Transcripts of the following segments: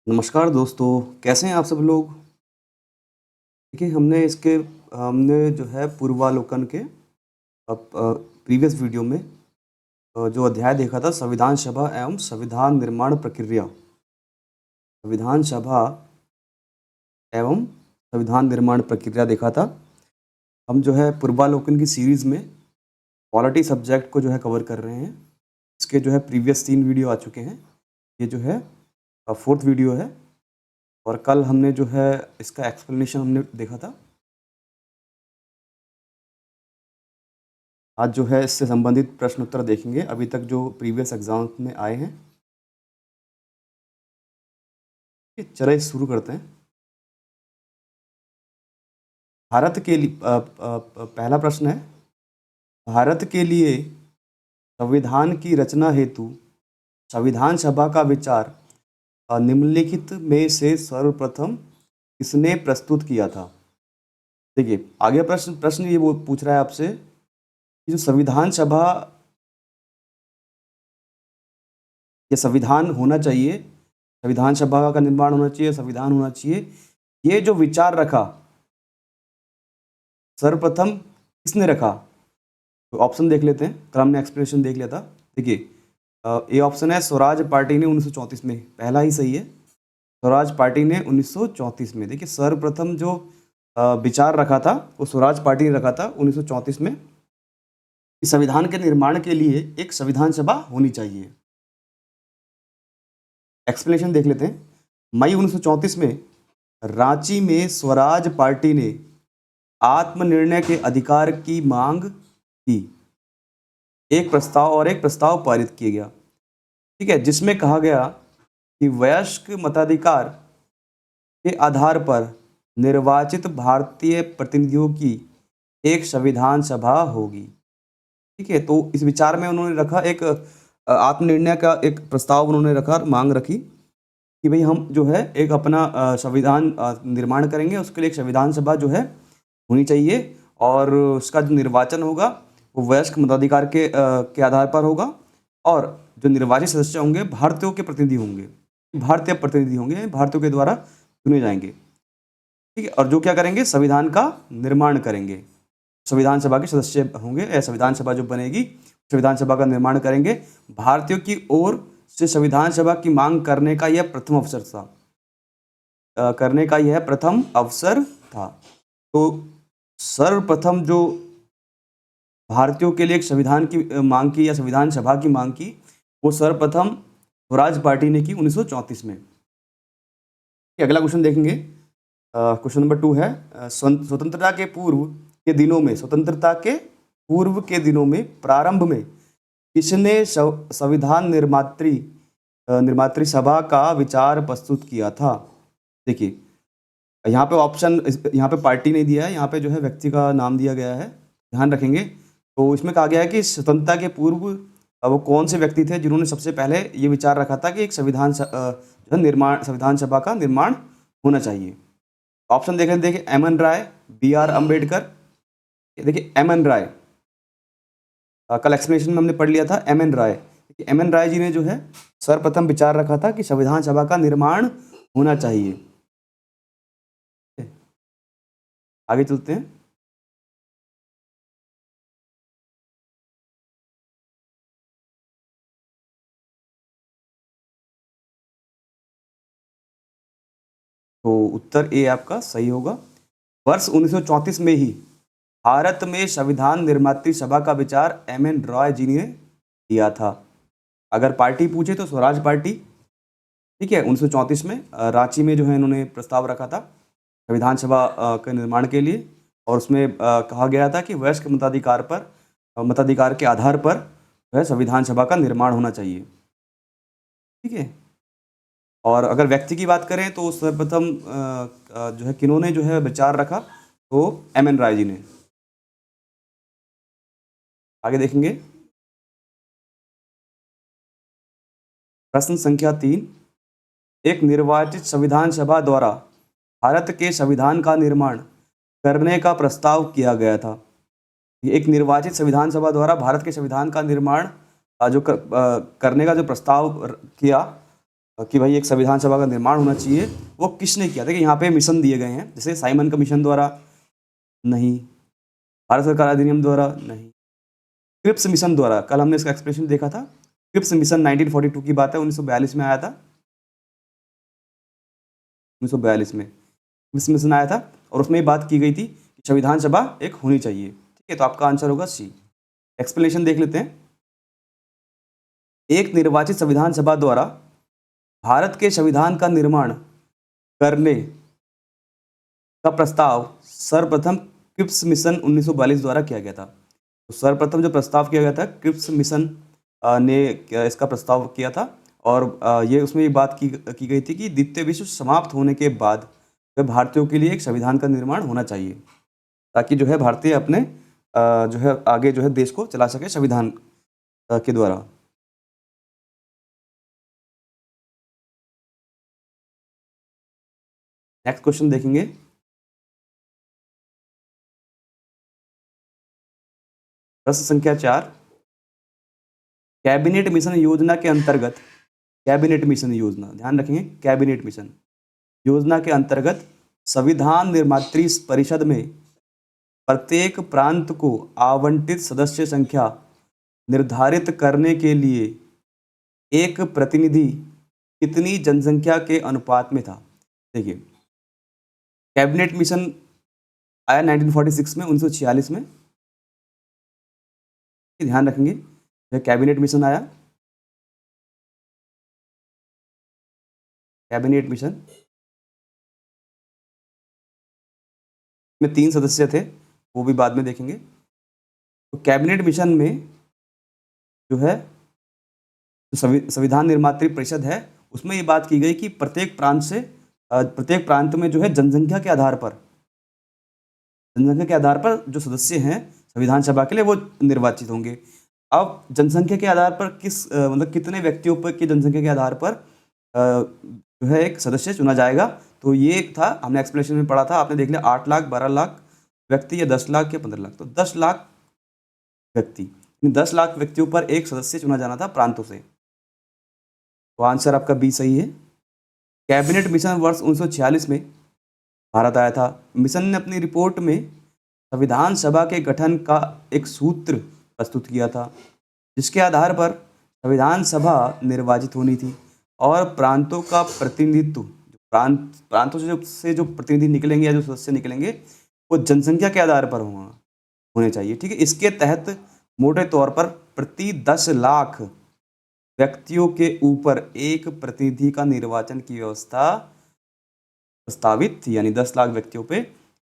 नमस्कार दोस्तों, कैसे हैं आप सब लोग? देखिए हमने जो है पूर्वालोकन के प्रीवियस वीडियो में जो अध्याय देखा था संविधान सभा एवं संविधान निर्माण प्रक्रिया। संविधान सभा एवं संविधान निर्माण प्रक्रिया देखा था। हम जो है पूर्वालोकन की सीरीज़ में पॉलिटी सब्जेक्ट को जो है कवर कर रहे हैं। इसके जो है प्रीवियस 3 वीडियो आ चुके हैं। ये जो है 4th वीडियो है और कल हमने जो है इसका एक्सप्लेनेशन हमने देखा था। आज जो है इससे संबंधित प्रश्न उत्तर देखेंगे अभी तक जो प्रीवियस एग्जाम में आए हैं। चलिए शुरू करते हैं। भारत के लिए पहला प्रश्न है, भारत के लिए संविधान की रचना हेतु संविधान सभा का विचार निम्नलिखित में से सर्वप्रथम किसने प्रस्तुत किया था? देखिए आगे प्रश्न प्रश्न ये वो पूछ रहा है आपसे कि जो संविधान सभा या संविधान होना चाहिए, संविधान सभा का निर्माण होना चाहिए, संविधान होना चाहिए, ये जो विचार रखा सर्वप्रथम किसने रखा? तो ऑप्शन देख लेते हैं। कल हमने एक्सप्लेनेशन देख लिया था। देखिए ए ऑप्शन है स्वराज पार्टी ने 1934 में, पहला ही सही है। स्वराज पार्टी ने 1934 में। देखिए सर्वप्रथम जो विचार रखा था वो स्वराज पार्टी ने रखा था 1934 में कि संविधान के निर्माण के लिए एक संविधान सभा होनी चाहिए। एक्सप्लेनेशन देख लेते हैं। मई 1934 में रांची में स्वराज पार्टी ने आत्मनिर्णय के अधिकार की मांग की। एक प्रस्ताव पारित किया गया, ठीक है, जिसमें कहा गया कि वयस्क मताधिकार के आधार पर निर्वाचित भारतीय प्रतिनिधियों की एक संविधान सभा होगी। ठीक है, तो इस विचार में उन्होंने रखा एक आत्मनिर्णय का एक प्रस्ताव उन्होंने रखा, मांग रखी कि भाई हम जो है एक अपना संविधान निर्माण करेंगे, उसके लिए एक संविधान सभा जो है होनी चाहिए और उसका जो निर्वाचन होगा वो वयस्क मताधिकार के आधार पर होगा और जो निर्वाचित सदस्य होंगे भारतीयों के प्रतिनिधि होंगे, भारतीय प्रतिनिधि होंगे, भारतीयों के द्वारा चुने जाएंगे। ठीक है, और जो क्या करेंगे, संविधान का निर्माण करेंगे। संविधान सभा के सदस्य होंगे या संविधान सभा जो बनेगी संविधान सभा का निर्माण करेंगे। भारतीयों की ओर से संविधान सभा की मांग करने का यह प्रथम अवसर था। तो सर्वप्रथम जो भारतीयों के लिए एक संविधान की मांग की या संविधान सभा की मांग की, वो सर्वप्रथम स्वराज पार्टी ने की 1934 में। अगला क्वेश्चन देखेंगे। क्वेश्चन नंबर 2 है, स्वतंत्रता के पूर्व के दिनों में प्रारंभ में किसने संविधान निर्मात्री सभा का विचार प्रस्तुत किया था? देखिए यहाँ पे पार्टी नहीं दिया है, यहाँ पे जो है व्यक्ति का नाम दिया गया है, ध्यान रखेंगे। तो इसमें कहा गया है कि स्वतंत्रता के पूर्व वो कौन से व्यक्ति थे जिन्होंने सबसे पहले ये विचार रखा था कि एक संविधान सभा का निर्माण होना चाहिए। ऑप्शन देखिए M N Roy, B R Ambedkar. देखिए एम एन राय, कल एक्सप्लेनेशन में हमने पढ़ लिया था एम एन राय। एम एन राय जी ने जो है सर्वप्रथम विचार रखा था कि संविधान सभा का निर्माण होना चाहिए। आगे चलते हैं। तो उत्तर ए आपका सही होगा। वर्ष 1934 में ही भारत में संविधान निर्मात्री सभा का विचार एम एन रॉय जी ने दिया था। अगर पार्टी पूछे तो स्वराज पार्टी, ठीक है, 1934 में रांची में जो है इन्होंने प्रस्ताव रखा था संविधान सभा के निर्माण के लिए और उसमें कहा गया था कि वयस्क मताधिकार के आधार पर जो है संविधान सभा का निर्माण होना चाहिए। ठीक है, और अगर व्यक्ति की बात करें तो सर्वप्रथम जो है किन्होंने जो है विचार रखा, तो एम एन राय जी ने। आगे देखेंगे प्रश्न संख्या 3, एक निर्वाचित संविधान सभा द्वारा भारत के संविधान का निर्माण करने का प्रस्ताव किया गया था। एक निर्वाचित संविधान सभा द्वारा भारत के संविधान का निर्माण करने का जो प्रस्ताव किया कि भाई एक संविधान सभा का निर्माण होना चाहिए, वो किसने किया? देखिए यहाँ पे मिशन दिए गए हैं, जैसे साइमन कमीशन द्वारा नहीं, भारत सरकार अधिनियम द्वारा नहीं, क्रिप्स मिशन द्वारा, कल हमने इसका एक्सप्रेशन देखा था। क्रिप्स मिशन 1942 की बात है, 1942 में आया था, 1942 में क्रिप्स मिशन आया था, और उसमें ये बात की गई थी कि संविधान सभा एक होनी चाहिए। ठीक है, तो आपका आंसर होगा सी। एक्सप्लेनेशन देख लेते हैं। एक निर्वाचित संविधान सभा द्वारा भारत के संविधान का निर्माण करने का प्रस्ताव सर्वप्रथम क्रिप्स मिशन 1942 द्वारा किया गया था। तो सर्वप्रथम जो प्रस्ताव किया गया था, क्रिप्स मिशन ने इसका प्रस्ताव किया था, और ये उसमें ये बात की गई थी कि द्वितीय विश्व समाप्त होने के बाद भारतीयों के लिए एक संविधान का निर्माण होना चाहिए, ताकि जो है भारतीय अपने जो है आगे जो है देश को चला सके संविधान के द्वारा। नेक्स्ट क्वेश्चन देखेंगे। प्रश्न संख्या 4, कैबिनेट मिशन योजना के अंतर्गत, कैबिनेट मिशन योजना, ध्यान रखेंगे, कैबिनेट मिशन योजना के अंतर्गत संविधान निर्मात्री परिषद में प्रत्येक प्रांत को आवंटित सदस्य संख्या निर्धारित करने के लिए एक प्रतिनिधि कितनी जनसंख्या के अनुपात में था? देखिए, कैबिनेट मिशन आया 1946 में, 1946 में, ध्यान रखेंगे, कैबिनेट मिशन आया, कैबिनेट मिशन में 3 सदस्य थे, वो भी बाद में देखेंगे। तो कैबिनेट मिशन में जो है संविधान निर्मात्री परिषद है, उसमें ये बात की गई कि प्रत्येक प्रांत में जो है जनसंख्या के आधार पर जो सदस्य हैं संविधान सभा के लिए वो निर्वाचित होंगे। अब जनसंख्या के आधार पर मतलब कितने व्यक्तियों पर की जनसंख्या के आधार पर जो है एक सदस्य चुना जाएगा, तो ये एक था, हमने एक्सप्लेनेशन में पढ़ा था, आपने देख लिया, 8 लाख, 12 लाख व्यक्ति, या 10 लाख या 15 लाख, तो 10 लाख व्यक्ति, 10 लाख व्यक्तियों पर एक सदस्य चुना जाना था प्रांतों से। तो आंसर आपका बी सही है। कैबिनेट मिशन वर्ष 1946 में भारत आया था। मिशन ने अपनी रिपोर्ट में संविधान सभा के गठन का एक सूत्र प्रस्तुत किया था, जिसके आधार पर संविधान सभा निर्वाचित होनी थी, और प्रांतों का प्रतिनिधित्व, प्रांतों से जो प्रतिनिधि निकलेंगे या जो सदस्य निकलेंगे वो जनसंख्या के आधार पर होने चाहिए। ठीक है, इसके तहत मोटे तौर पर प्रति 10 लाख व्यक्तियों के ऊपर एक प्रतिनिधि का निर्वाचन की व्यवस्था प्रस्तावित थी, यानी 10 लाख व्यक्तियों पे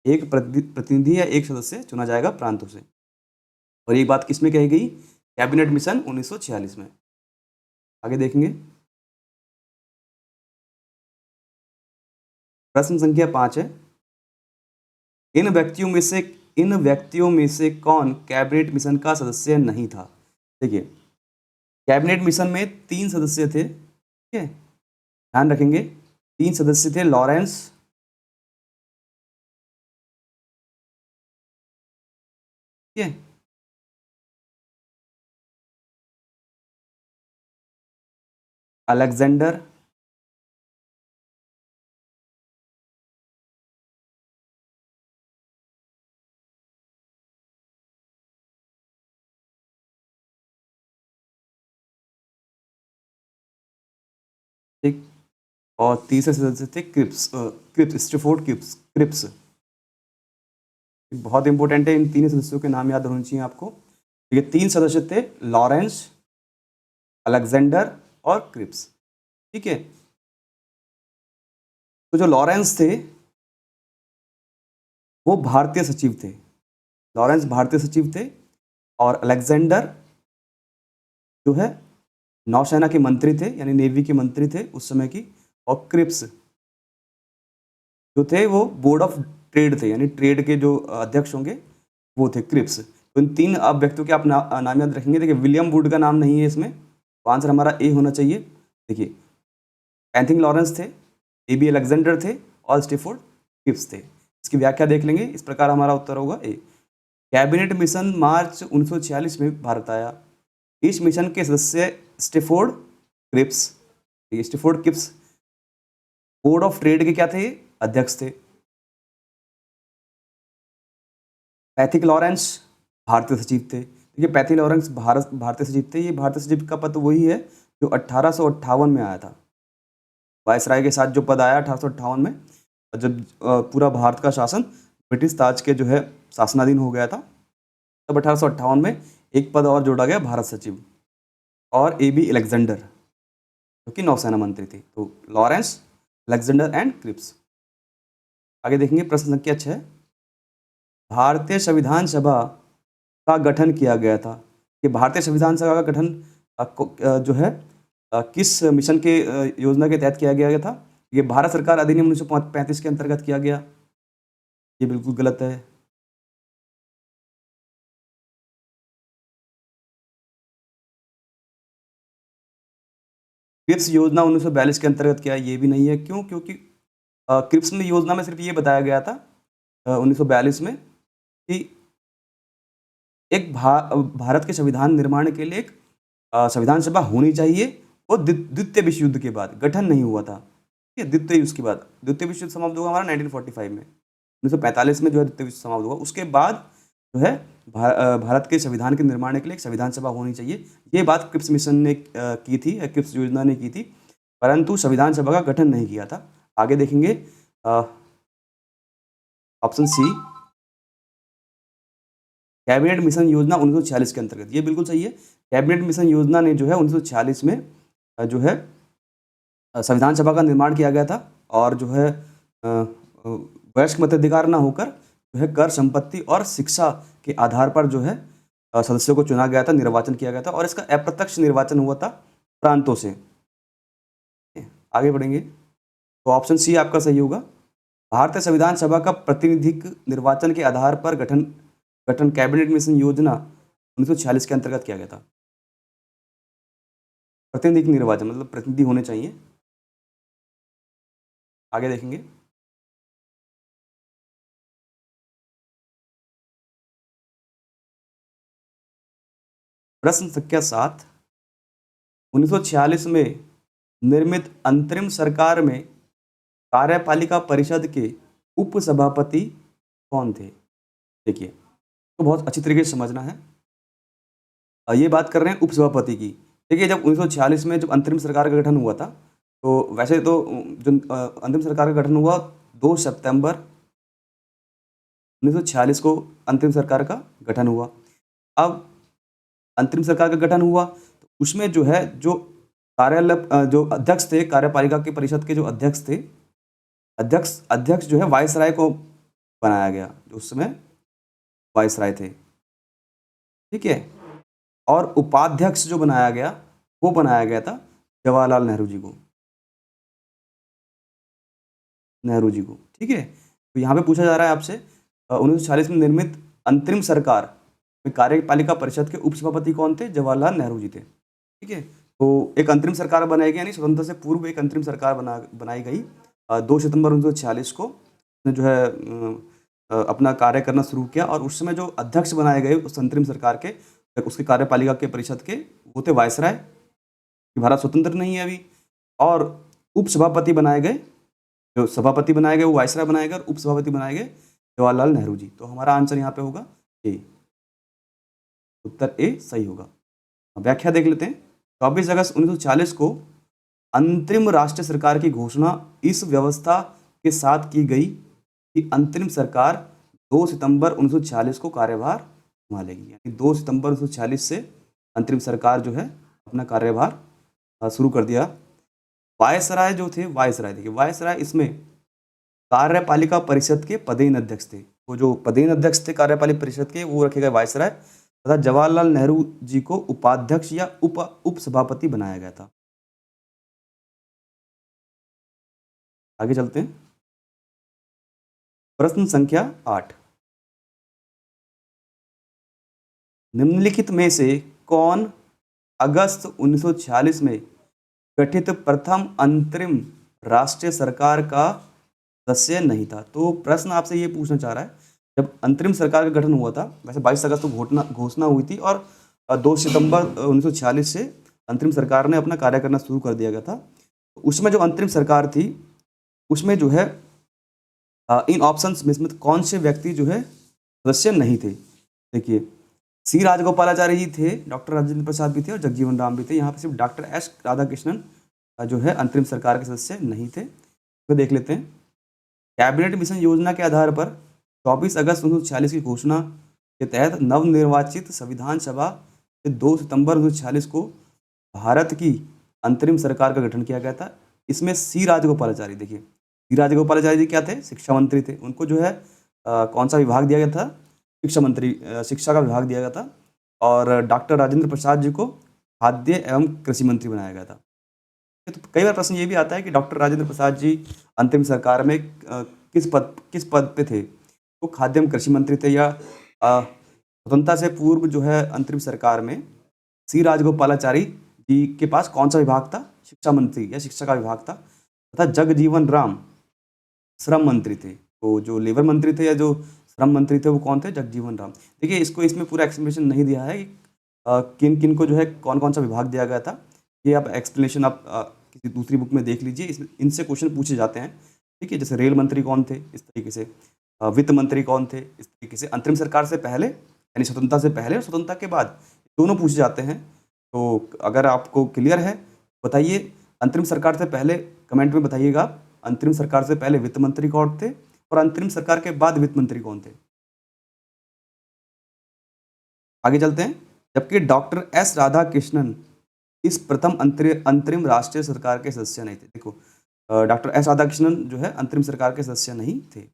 एक प्रतिनिधि या एक सदस्य चुना जाएगा प्रांतों से। और ये बात किसमें कही गई? कैबिनेट मिशन 1946 में। आगे देखेंगे, प्रश्न संख्या 5 है, इन व्यक्तियों में से कौन कैबिनेट मिशन का सदस्य नहीं था? देखिए, कैबिनेट मिशन में 3 सदस्य थे, ठीक है, ध्यान रखेंगे, 3 सदस्य थे, लॉरेंस, ठीक है, अलेक्जेंडर, ठीक, और तीसरे सदस्य थे क्रिप्स, स्टैफोर्ड क्रिप्स। बहुत इंपॉर्टेंट है, इन 3 सदस्यों के नाम याद होने चाहिए आपको। ये 3 सदस्य थे, लॉरेंस, अलेक्जेंडर और क्रिप्स। ठीक है, तो जो लॉरेंस थे वो भारतीय सचिव थे, लॉरेंस भारतीय सचिव थे, और अलेक्जेंडर जो है नौसेना के मंत्री थे, यानी नेवी के मंत्री थे उस समय की, और क्रिप्स जो थे वो बोर्ड ऑफ ट्रेड थे, यानी ट्रेड के जो अध्यक्ष होंगे वो थे क्रिप्स। तो इन 3 अब व्यक्तियों के आप नाम याद रखेंगे। देखिए, विलियम वुड का नाम नहीं है इसमें, तो आंसर हमारा ए होना चाहिए। देखिए, एंथनी लॉरेंस थे, ए.बी. अलेक्जेंडर थे, और स्टैफोर्ड क्रिप्स थे। इसकी व्याख्या देख लेंगे, इस प्रकार हमारा उत्तर होगा ए। कैबिनेट मिशन मार्च 1946 में भारत आया। इस मिशन के सदस्य Stafford Cripps, Stafford Cripps board of trade के क्या थे, अध्यक्ष थे। पैथिक लॉरेंस भारतीय सचिव थे। देखिए पैथिक लॉरेंस भारतीय सचिव थे। ये भारतीय सचिव का पद वही है जो 1858 में आया था। वायसराय के साथ जो पद आया 1858 में, जब पूरा भारत का शासन ब्रिटिश ताज के जो है शासनाधीन हो गया था, तब 1858 में एक पद और जोड़ा गया, भारत सचिव, और AB अलेक्जेंडर जो कि नौसेना मंत्री थे। तो लॉरेंस, अलेक्जेंडर एंड क्रिप्स। आगे देखेंगे प्रश्न संख्या 6, भारतीय संविधान सभा का गठन किया गया था। कि भारतीय संविधान सभा का गठन जो है किस मिशन के योजना के तहत किया गया था? ये भारत सरकार अधिनियम 1935 के अंतर्गत किया गया। ये बिल्कुल गलत है। क्रिप्स योजना 1942 के अंतर्गत किया, ये भी नहीं है। क्यों? क्योंकि क्रिप्स में योजना में सिर्फ ये बताया गया था 1942 में कि एक भारत के संविधान निर्माण के लिए एक संविधान सभा होनी चाहिए, वो द्वितीय विश्व युद्ध के बाद, गठन नहीं हुआ था। ठीक है, द्वितीय विश्व के बाद, द्वितीय विश्व युद्ध समाप्त हुआ हमारा 1945 में, 1945 में जो है द्वितीय विश्व समाप्त हुआ। उसके बाद जो है भारत के संविधान के निर्माण के लिए एक संविधान सभा होनी चाहिए, ये बात क्रिप्स मिशन ने की थी, क्रिप्स योजना ने की थी, परंतु संविधान सभा का गठन नहीं किया था। आगे देखेंगे ऑप्शन सी, कैबिनेट मिशन योजना 1946 के अंतर्गत। ये बिल्कुल सही है। कैबिनेट मिशन योजना ने जो है 1946 में जो है संविधान सभा का निर्माण किया गया था, और जो है वयस्क मताधिकार न होकर जो है कर, संपत्ति और शिक्षा के आधार पर जो है सदस्यों को चुना गया था, निर्वाचन किया गया था, और इसका अप्रत्यक्ष निर्वाचन हुआ था प्रांतों से। आगे बढ़ेंगे तो ऑप्शन सी आपका सही होगा। भारतीय संविधान सभा का प्रतिनिधिक निर्वाचन के आधार पर गठन कैबिनेट मिशन योजना 1946 के अंतर्गत किया गया था। प्रतिनिधिक निर्वाचन मतलब प्रतिनिधि होने चाहिए। आगे देखेंगे प्रश्न संख्या 7, 1946 में निर्मित अंतरिम सरकार में कार्यपालिका परिषद के उपसभापति कौन थे? देखिए तो बहुत अच्छी तरीके से समझना है। ये बात कर रहे हैं उपसभापति की। देखिए जब 1946 में जब अंतरिम सरकार का गठन हुआ था, तो वैसे तो जो अंतिम सरकार का गठन हुआ 2 सितंबर 1946 को अंतिम सरकार का गठन हुआ। अब अंतरिम सरकार का गठन हुआ तो उसमें जो है जो कार्यालय जो अध्यक्ष थे, कार्यपालिका के परिषद के जो अध्यक्ष थे, अध्यक्ष जो है वायसराय को बनाया गया, जो उस समय वायसराय थे। ठीक है, और उपाध्यक्ष जो बनाया गया वो बनाया गया था जवाहरलाल नेहरू जी को। ठीक है, तो यहाँ पे पूछा जा रहा है आपसे 1946 में निर्मित अंतरिम सरकार में कार्यपालिका परिषद के उपसभापति कौन थे? जवाहरलाल नेहरू जी थे। ठीक है, तो एक अंतरिम सरकार बनाई गई, यानी स्वतंत्रता से पूर्व एक अंतरिम सरकार बनाई गई 2 सितंबर 1946 को, जो है अपना कार्य करना शुरू किया, और उस समय जो अध्यक्ष बनाए गए उस अंतरिम सरकार के, उसके कार्यपालिका के परिषद के, वो थे वायसराय, भारत स्वतंत्र नहीं है अभी, और उपसभापति बनाए गए, जो सभापति बनाए गए वो वायसराय बनाए गए, और उपसभापति बनाए गए जवाहरलाल नेहरू जी। तो हमारा आंसर यहाँ पे होगा ए, उत्तर ए सही होगा। व्याख्या देख लेते हैं। 24 अगस्त 1940 को अंतरिम राष्ट्रीय सरकार की घोषणा इस व्यवस्था के साथ की गई कि अंतरिम सरकार 2 सितंबर 1940 को कार्यभार संभालेगी, यानी 2 सितंबर 1940 से अंतरिम सरकार जो है अपना कार्यभार शुरू कर दिया। वायसराय जो थे, वायसराय देखिए, वायसराय इसमें कार्यपालिका परिषद के पदेन अध्यक्ष थे। वो जो पदेन अध्यक्ष थे कार्यपालिका परिषद के, वो रखे गए वायसराय, तथा जवाहरलाल नेहरू जी को उपाध्यक्ष या उपसभापति बनाया गया था। आगे चलते हैं। प्रश्न संख्या 8, निम्नलिखित में से कौन अगस्त 1946 में गठित प्रथम अंतरिम राष्ट्रीय सरकार का सदस्य नहीं था? तो प्रश्न आपसे ये पूछना चाह रहा है, जब अंतरिम सरकार का गठन हुआ था, वैसे 22 अगस्त को घोषणा हुई थी, और 2 सितंबर 1946 से अंतरिम सरकार ने अपना कार्य करना शुरू कर दिया गया था। उसमें जो अंतरिम सरकार थी उसमें जो है इन ऑप्शंस में कौन से व्यक्ति जो है सदस्य नहीं थे? देखिए, सी राजगोपालाचारी जी थे, डॉक्टर राजेंद्र प्रसाद भी थे और जगजीवन राम भी थे। यहाँ पे सिर्फ डॉक्टर एस राधाकृष्णन जो है अंतरिम सरकार के सदस्य नहीं थे। तो देख लेते हैं। कैबिनेट मिशन योजना के आधार पर 24 अगस्त 1946 की घोषणा के तहत नवनिर्वाचित संविधान सभा से 2 सितंबर 1946 को भारत की अंतरिम सरकार का गठन किया गया था। इसमें सी राजगोपालाचारी, देखिए सी राजगोपालाचारी जी क्या थे? शिक्षा मंत्री थे। उनको जो है कौन सा विभाग दिया गया था? शिक्षा मंत्री, शिक्षा का विभाग दिया गया था। और डॉक्टर राजेंद्र प्रसाद जी को खाद्य एवं कृषि मंत्री बनाया गया था। तो कई बार प्रश्न ये भी आता है कि डॉक्टर राजेंद्र प्रसाद जी अंतरिम सरकार में किस पद पे थे? तो खाद्य एवं कृषि मंत्री थे, या स्वतंत्रता से पूर्व जो है अंतरिम सरकार में सी राजगोपालाचारी जी के पास कौन सा विभाग था? शिक्षा मंत्री या शिक्षा का विभाग था। तथा जगजीवन राम श्रम मंत्री थे। तो जो लेबर मंत्री थे या जो श्रम मंत्री थे वो कौन थे? जगजीवन राम। देखिए, इसको इसमें पूरा एक्सप्लेनेशन नहीं दिया है किन किन को जो है कौन कौन सा विभाग दिया गया था। ये आप एक्सप्लेनेशन आप किसी दूसरी बुक में देख लीजिए। इनसे क्वेश्चन पूछे जाते हैं, ठीक है। जैसे रेल मंत्री कौन थे, इस तरीके से वित्त मंत्री कौन थे, इस तरीके से अंतरिम सरकार से पहले यानी स्वतंत्रता से पहले और स्वतंत्रता के बाद दोनों पूछे जाते हैं। तो अगर आपको क्लियर है बताइए, अंतरिम सरकार से पहले कमेंट में बताइएगा अंतरिम सरकार से पहले वित्त मंत्री कौन थे और अंतरिम सरकार के बाद वित्त मंत्री कौन थे। आगे चलते हैं। जबकि डॉक्टर एस राधाकृष्णन इस प्रथम अंतरिम राष्ट्रीय सरकार के सदस्य नहीं थे। देखो, डॉक्टर एस राधाकृष्णन जो है अंतरिम सरकार के सदस्य नहीं थे।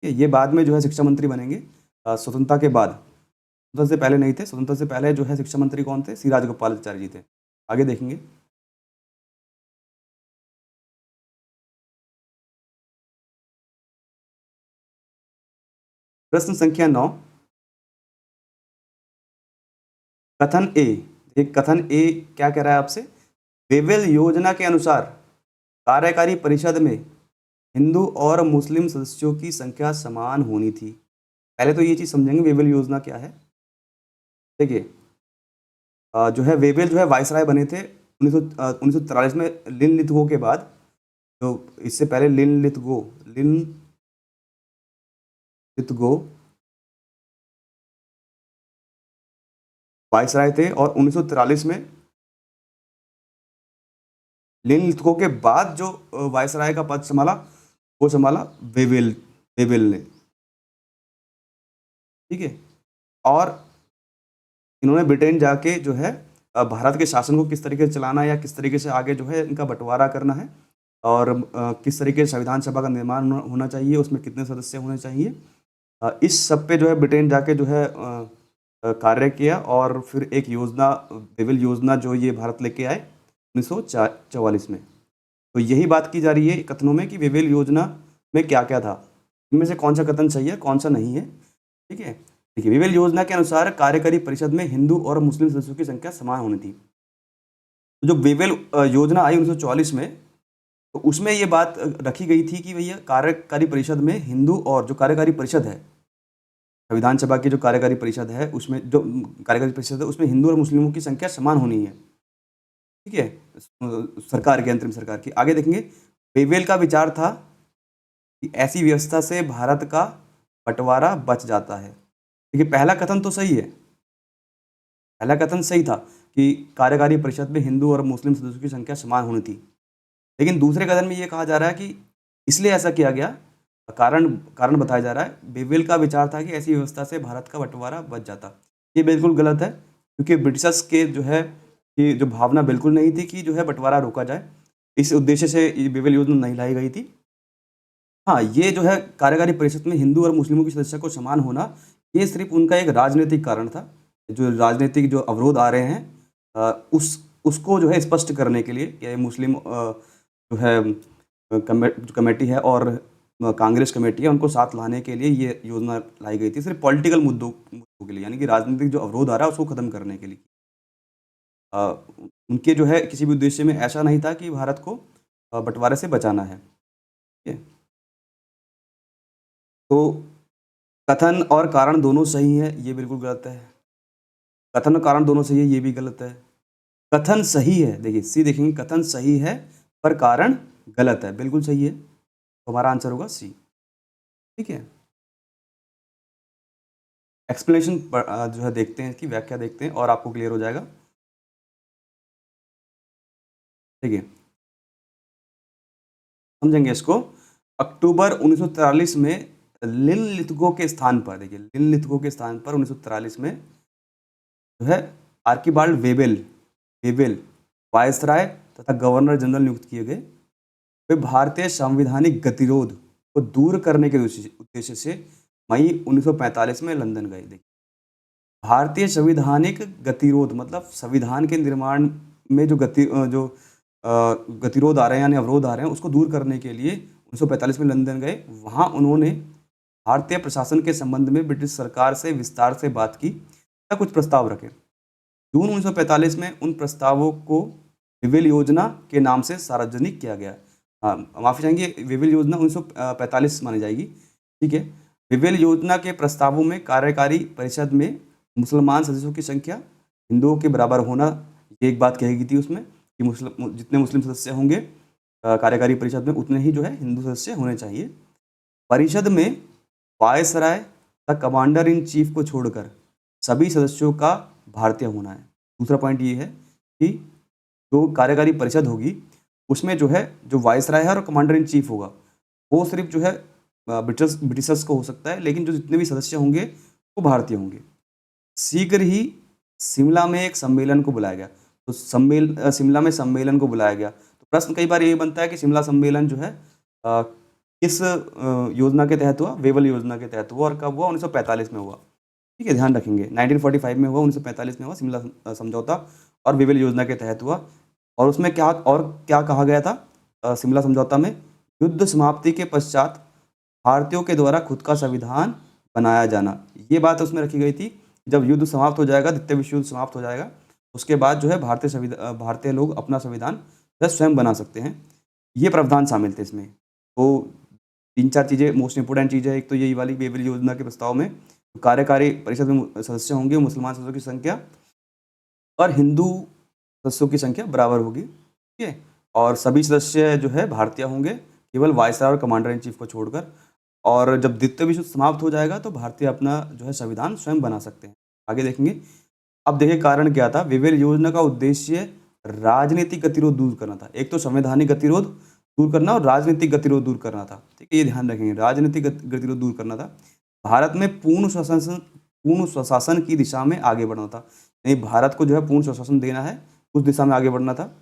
ये बाद में जो है शिक्षा मंत्री बनेंगे स्वतंत्रता के बाद। स्वतंत्रता से पहले नहीं थे। स्वतंत्रता से पहले जो है शिक्षा मंत्री कौन थे? सी राजगोपालाचारी जी थे। आगे देखेंगे। प्रश्न संख्या 9, कथन ए। एक कथन ए क्या कह रहा है आपसे? वेवेल योजना के अनुसार कार्यकारी परिषद में हिंदू और मुस्लिम सदस्यों की संख्या समान होनी थी। पहले तो ये चीज समझेंगे वेवेल योजना क्या है। देखिए, जो है वेवेल जो है वायसराय बने थे 1943 में लिन लिथगो के बाद। तो इससे पहले लिन लिथगो वायसराय थे और 1943 में लिन लिथगो के बाद जो वायसराय का पद संभाला वो संभाला वेवेल ने, ठीक है। और इन्होंने ब्रिटेन जाके जो है भारत के शासन को किस तरीके से चलाना है या किस तरीके से आगे जो है इनका बंटवारा करना है और किस तरीके से संविधान सभा का निर्माण होना चाहिए, उसमें कितने सदस्य होने चाहिए, इस सब पे जो है ब्रिटेन जाके जो है कार्य किया। और फिर एक योजना, वेवेल योजना जो ये भारत लेके आए 1944 में। तो यही बात की जा रही है कथनों में कि वेवेल योजना में क्या क्या था, इनमें से कौन सा कथन सही है कौन सा नहीं है, ठीक है। देखिए, वेवेल योजना के अनुसार कार्यकारी परिषद में हिंदू और मुस्लिम सदस्यों की संख्या समान होनी थी। तो जो वेवेल योजना आई 1944 में, तो उसमें ये बात रखी गई थी कि भैया कार्यकारी परिषद में हिंदू और जो कार्यकारी परिषद है, संविधान सभा की जो कार्यकारी परिषद है उसमें जो कार्यकारी परिषद है उसमें हिंदू और मुस्लिमों की संख्या समान होनी है, ठीक है, सरकार की, अंतरिम सरकार की। आगे देखेंगे, वेवेल का विचार था कि ऐसी व्यवस्था से भारत का बंटवारा बच जाता है। देखिए, पहला कथन तो सही है, पहला कथन सही था कि कार्यकारी परिषद में हिंदू और मुस्लिम सदस्यों की संख्या समान होनी थी। लेकिन दूसरे कथन में ये कहा जा रहा है कि इसलिए ऐसा किया गया, कारण बताया जा रहा है, वेवेल का विचार था कि ऐसी व्यवस्था से भारत का बंटवारा बच जाता। ये बिल्कुल गलत है, क्योंकि ब्रिटिशर्स के जो है कि जो भावना बिल्कुल नहीं थी कि जो है बंटवारा रोका जाए। इस उद्देश्य से ये वेवेल योजना नहीं लाई गई थी। हाँ, ये जो है कार्यकारी परिषद में हिंदू और मुस्लिमों की सदस्य को समान होना, ये सिर्फ उनका एक राजनीतिक कारण था। जो राजनीतिक जो अवरोध आ रहे हैं उसको जो है स्पष्ट करने के लिए, या मुस्लिम जो है जो कमेटी है और कांग्रेस कमेटी है उनको साथ लाने के लिए ये योजना लाई गई थी, सिर्फ पॉलिटिकल मुद्दों के लिए, यानी कि राजनीतिक जो अवरोध आ रहा है उसको खत्म करने के लिए। उनके जो है किसी भी उद्देश्य में ऐसा नहीं था कि भारत को बंटवारे से बचाना है, ठीक है। तो कथन और कारण दोनों सही है, ये बिल्कुल गलत है। कथन और कारण दोनों सही है, ये भी गलत है। कथन सही है, देखिए सी देखेंगे, कथन सही है पर कारण गलत है, बिल्कुल सही है, तो हमारा आंसर होगा सी। ठीक है, एक्सप्लेनेशन जो है देखते हैं, इसकी व्याख्या देखते हैं और आपको क्लियर हो जाएगा। ठीक है, समझेंगे इसको। अक्टूबर 1943 में लिनलिथगो के स्थान पर, देखिए लिनलिथगो के स्थान पर 1943 में जो है आर्किबाल्ड वेबेल वेबेल वायसराय तथा गवर्नर जनरल नियुक्त किए गए। वे भारतीय संवैधानिक गतिरोध को दूर करने के उद्देश्य से मई 1945 में लंदन गए। देखिए, भारतीय संवैधानिक गतिरोध मतलब संविधान के निर्माण में जो गतिरोध आ रहे हैं यानी अवरोध आ रहे हैं, उसको दूर करने के लिए 1945 में लंदन गए। वहाँ उन्होंने भारतीय प्रशासन के संबंध में ब्रिटिश सरकार से विस्तार से बात की या कुछ प्रस्ताव रखे। जून 1945 में उन प्रस्तावों को विवेल योजना के नाम से सार्वजनिक किया गया। माफी चाहेंगे, विवेल योजना 1945 मानी जाएगी। ठीक है, विवेल योजना के प्रस्तावों में कार्यकारी परिषद में मुसलमान सदस्यों की संख्या हिंदुओं के बराबर होना, ये एक बात कही गई थी उसमें कि जितने मुस्लिम सदस्य होंगे कार्यकारी परिषद में, उतने ही जो है हिंदू सदस्य होने चाहिए। परिषद में वायसराय तथा कमांडर इन चीफ को छोड़कर सभी सदस्यों का भारतीय होना है। दूसरा पॉइंट ये है कि जो कार्यकारी परिषद होगी उसमें जो है जो वायसराय है और कमांडर इन चीफ होगा, वो सिर्फ जो है ब्रिटिशर्स को हो सकता है, लेकिन जो जितने भी सदस्य होंगे वो भारतीय होंगे। शीघ्र ही शिमला में एक सम्मेलन को बुलाया गया। तो शिमला में सम्मेलन को बुलाया गया। तो प्रश्न कई बार ये बनता है कि शिमला सम्मेलन जो है किस योजना के तहत हुआ? वेवल योजना के तहत हुआ। और कब हुआ? 1945 में हुआ। ठीक है, ध्यान रखेंगे 1945 में हुआ, 1945 में हुआ शिमला समझौता और वेवल योजना के तहत हुआ। और उसमें क्या कहा गया था शिमला समझौता में? युद्ध समाप्ति के पश्चात भारतीयों के द्वारा खुद का संविधान बनाया जाना, ये बात उसमें रखी गई थी। जब युद्ध समाप्त हो जाएगा, द्वितीय विश्व युद्ध समाप्त हो जाएगा, उसके बाद जो है भारतीय लोग अपना संविधान जो है स्वयं बना सकते हैं, ये प्रावधान शामिल थे इसमें। तो 3-4 चीज़ें मोस्ट इंपोर्टेंट चीज़ है। एक तो यही वाली वेवल योजना के प्रस्ताव में कार्यकारी परिषद में सदस्य होंगे मुसलमान सदस्यों की संख्या और हिंदू सदस्यों की संख्या बराबर होगी। ठीक है, और सभी सदस्य जो है भारतीय होंगे, केवल वायसराय और कमांडर इन चीफ को छोड़कर। और जब द्वितीय विश्व समाप्त हो जाएगा तो भारतीय अपना जो है संविधान स्वयं बना सकते हैं। आगे देखेंगे। अब देखिए कारण क्या था? विवेल योजना का उद्देश्य राजनीतिक गतिरोध दूर करना था। एक तो संवैधानिक गतिरोध दूर करना और राजनीतिक गतिरोध दूर करना था। ठीक है, ये ध्यान रखेंगे, राजनीतिक गतिरोध दूर करना था। भारत में पूर्ण स्वशासन की दिशा में आगे बढ़ना था। नहीं, भारत को जो है पूर्ण स्वशासन देना है, उस दिशा में आगे बढ़ना था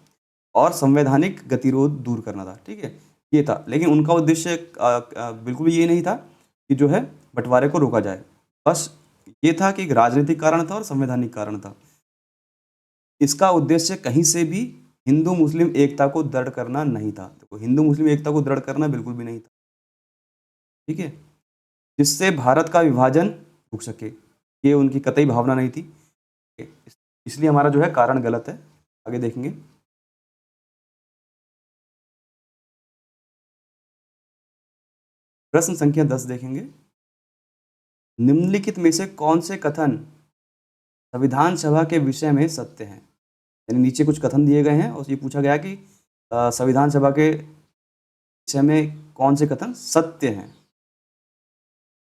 और संवैधानिक गतिरोध दूर करना था। ठीक है, ये था। लेकिन उनका उद्देश्य बिल्कुल ये नहीं था कि जो है बंटवारे को रोका जाए। बस ये था कि एक राजनीतिक कारण था और संवैधानिक कारण था। इसका उद्देश्य कहीं से भी हिंदू मुस्लिम एकता को दृढ़ करना नहीं था। देखो, हिंदू मुस्लिम एकता को दृढ़ करना बिल्कुल भी नहीं था। ठीक है, जिससे भारत का विभाजन रुक सके, ये उनकी कतई भावना नहीं थी। इसलिए हमारा जो है कारण गलत है। आगे देखेंगे। प्रश्न संख्या 10 देखेंगे। निम्नलिखित में से कौन से कथन संविधान सभा के विषय में सत्य हैं? यानी नीचे कुछ कथन दिए गए हैं और ये पूछा गया कि संविधान सभा के विषय में कौन से कथन सत्य हैं।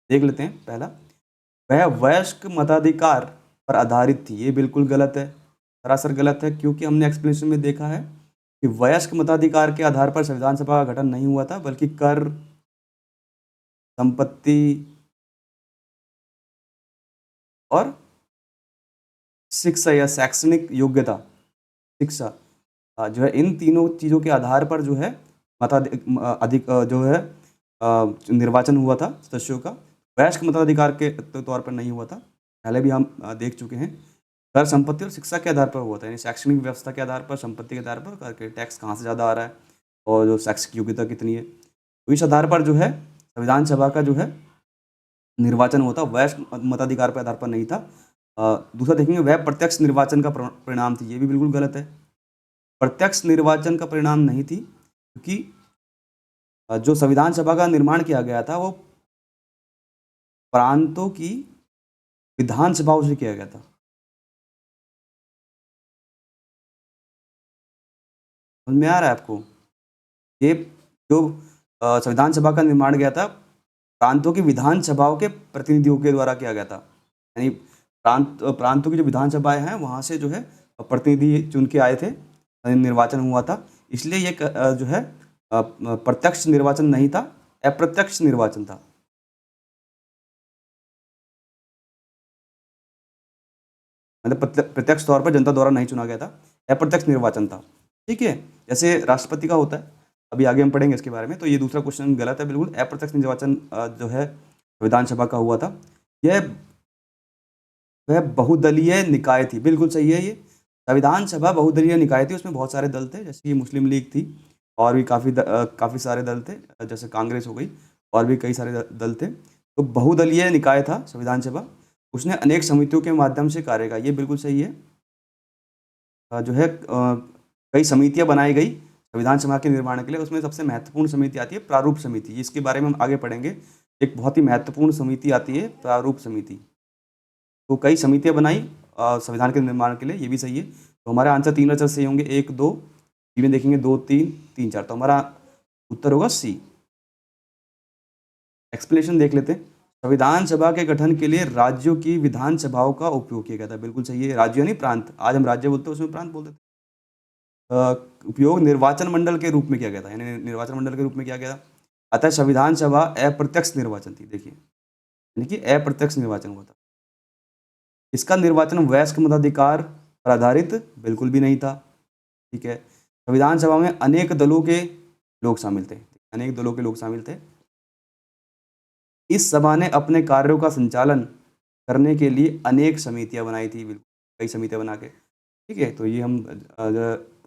देख लेते हैं। पहला, वह वयस्क मताधिकार पर आधारित थी। ये बिल्कुल गलत है, सरासर गलत है, क्योंकि हमने एक्सप्लेनेशन में देखा है कि वयस्क मताधिकार के आधार पर संविधान सभा का गठन नहीं हुआ था, बल्कि कर, संपत्ति और शिक्षा या शैक्षणिक योग्यता, शिक्षा जो है, इन तीनों चीज़ों के आधार पर जो है जो है निर्वाचन हुआ था सदस्यों का। वयस्क मताधिकार के तौर पर नहीं हुआ था, पहले भी हम देख चुके हैं। कर, संपत्ति और शिक्षा के आधार पर हुआ था, यानी शैक्षणिक व्यवस्था के आधार पर, संपत्ति के आधार पर, करके टैक्स कहाँ से ज़्यादा आ रहा है और जो शैक्षिक योग्यता कितनी है, तो इस आधार पर जो है संविधान सभा का जो है निर्वाचन होता, वयस्क मताधिकार पर आधार पर नहीं था। दूसरा देखेंगे, वह प्रत्यक्ष निर्वाचन का परिणाम थी। ये भी बिल्कुल गलत है, प्रत्यक्ष निर्वाचन का परिणाम नहीं थी, क्योंकि जो संविधान सभा का निर्माण किया गया था वो प्रांतों की विधानसभाओं से किया गया था। समझ में आ रहा है आपको? ये जो संविधान सभा का निर्माण किया था प्रांतों की विधानसभाओं के प्रतिनिधियों के द्वारा किया गया था। यानी प्रांतों की जो विधानसभाएं हैं वहां से जो है प्रतिनिधि चुन के आए थे, निर्वाचन हुआ था। इसलिए ये जो है प्रत्यक्ष निर्वाचन नहीं था, अप्रत्यक्ष निर्वाचन था। मतलब प्रत्यक्ष तौर पर जनता द्वारा नहीं चुना गया था, अप्रत्यक्ष निर्वाचन था। ठीक है, जैसे राष्ट्रपति का होता है, अभी आगे हम पढ़ेंगे इसके बारे में। तो ये दूसरा क्वेश्चन गलत है बिल्कुल। अप्रत्यक्ष निर्वाचन जो है विधानसभा का हुआ था। यह वह बहुदलीय निकाय थी, बिल्कुल सही है। ये संविधान सभा बहुदलीय निकाय थी, उसमें बहुत सारे दल थे, जैसे कि मुस्लिम लीग थी और भी काफ़ी सारे दल थे, जैसे कांग्रेस हो गई और भी कई सारे दल थे। तो बहुदलीय निकाय था संविधान सभा, उसने अनेक समितियों के माध्यम से कार्य किया, ये बिल्कुल सही है। जो है कई समितियां बनाई गई संविधान सभा के निर्माण के लिए, उसमें सबसे महत्वपूर्ण समिति आती है प्रारूप समिति, इसके बारे में हम आगे पढ़ेंगे। एक बहुत ही महत्वपूर्ण समिति आती है प्रारूप समिति। तो कई समितियां बनाई संविधान के निर्माण के लिए, ये भी सही है। तो हमारे आंसर 3 आंसर सही होंगे, 1 2 में देखेंगे 2 3 3 4, तो हमारा उत्तर होगा सी। एक्सप्लेनेशन देख लेते हैं। संविधान सभा के गठन के लिए राज्यों की विधानसभाओं का उपयोग किया गया था, बिल्कुल सही है। राज्य यानी प्रांत, आज हम राज्य बोलते हैं, उसमें प्रांत बोलते थे। उपयोग निर्वाचन मंडल के रूप में किया गया था, यानी निर्वाचन मंडल के रूप में किया गया था। अतः संविधान सभा अप्रत्यक्ष निर्वाचन थी, देखिए, यानी कि अप्रत्यक्ष निर्वाचन हुआ था। इसका निर्वाचन वयस्क मताधिकार पर आधारित बिल्कुल भी नहीं था। ठीक है, संविधान सभा में अनेक दलों के लोग शामिल थे, अनेक दलों के लोग शामिल थे। इस सभा ने अपने कार्यों का संचालन करने के लिए अनेक समितियां बनाई थी, बिल्कुल कई समितियां बना के। ठीक है, तो ये हम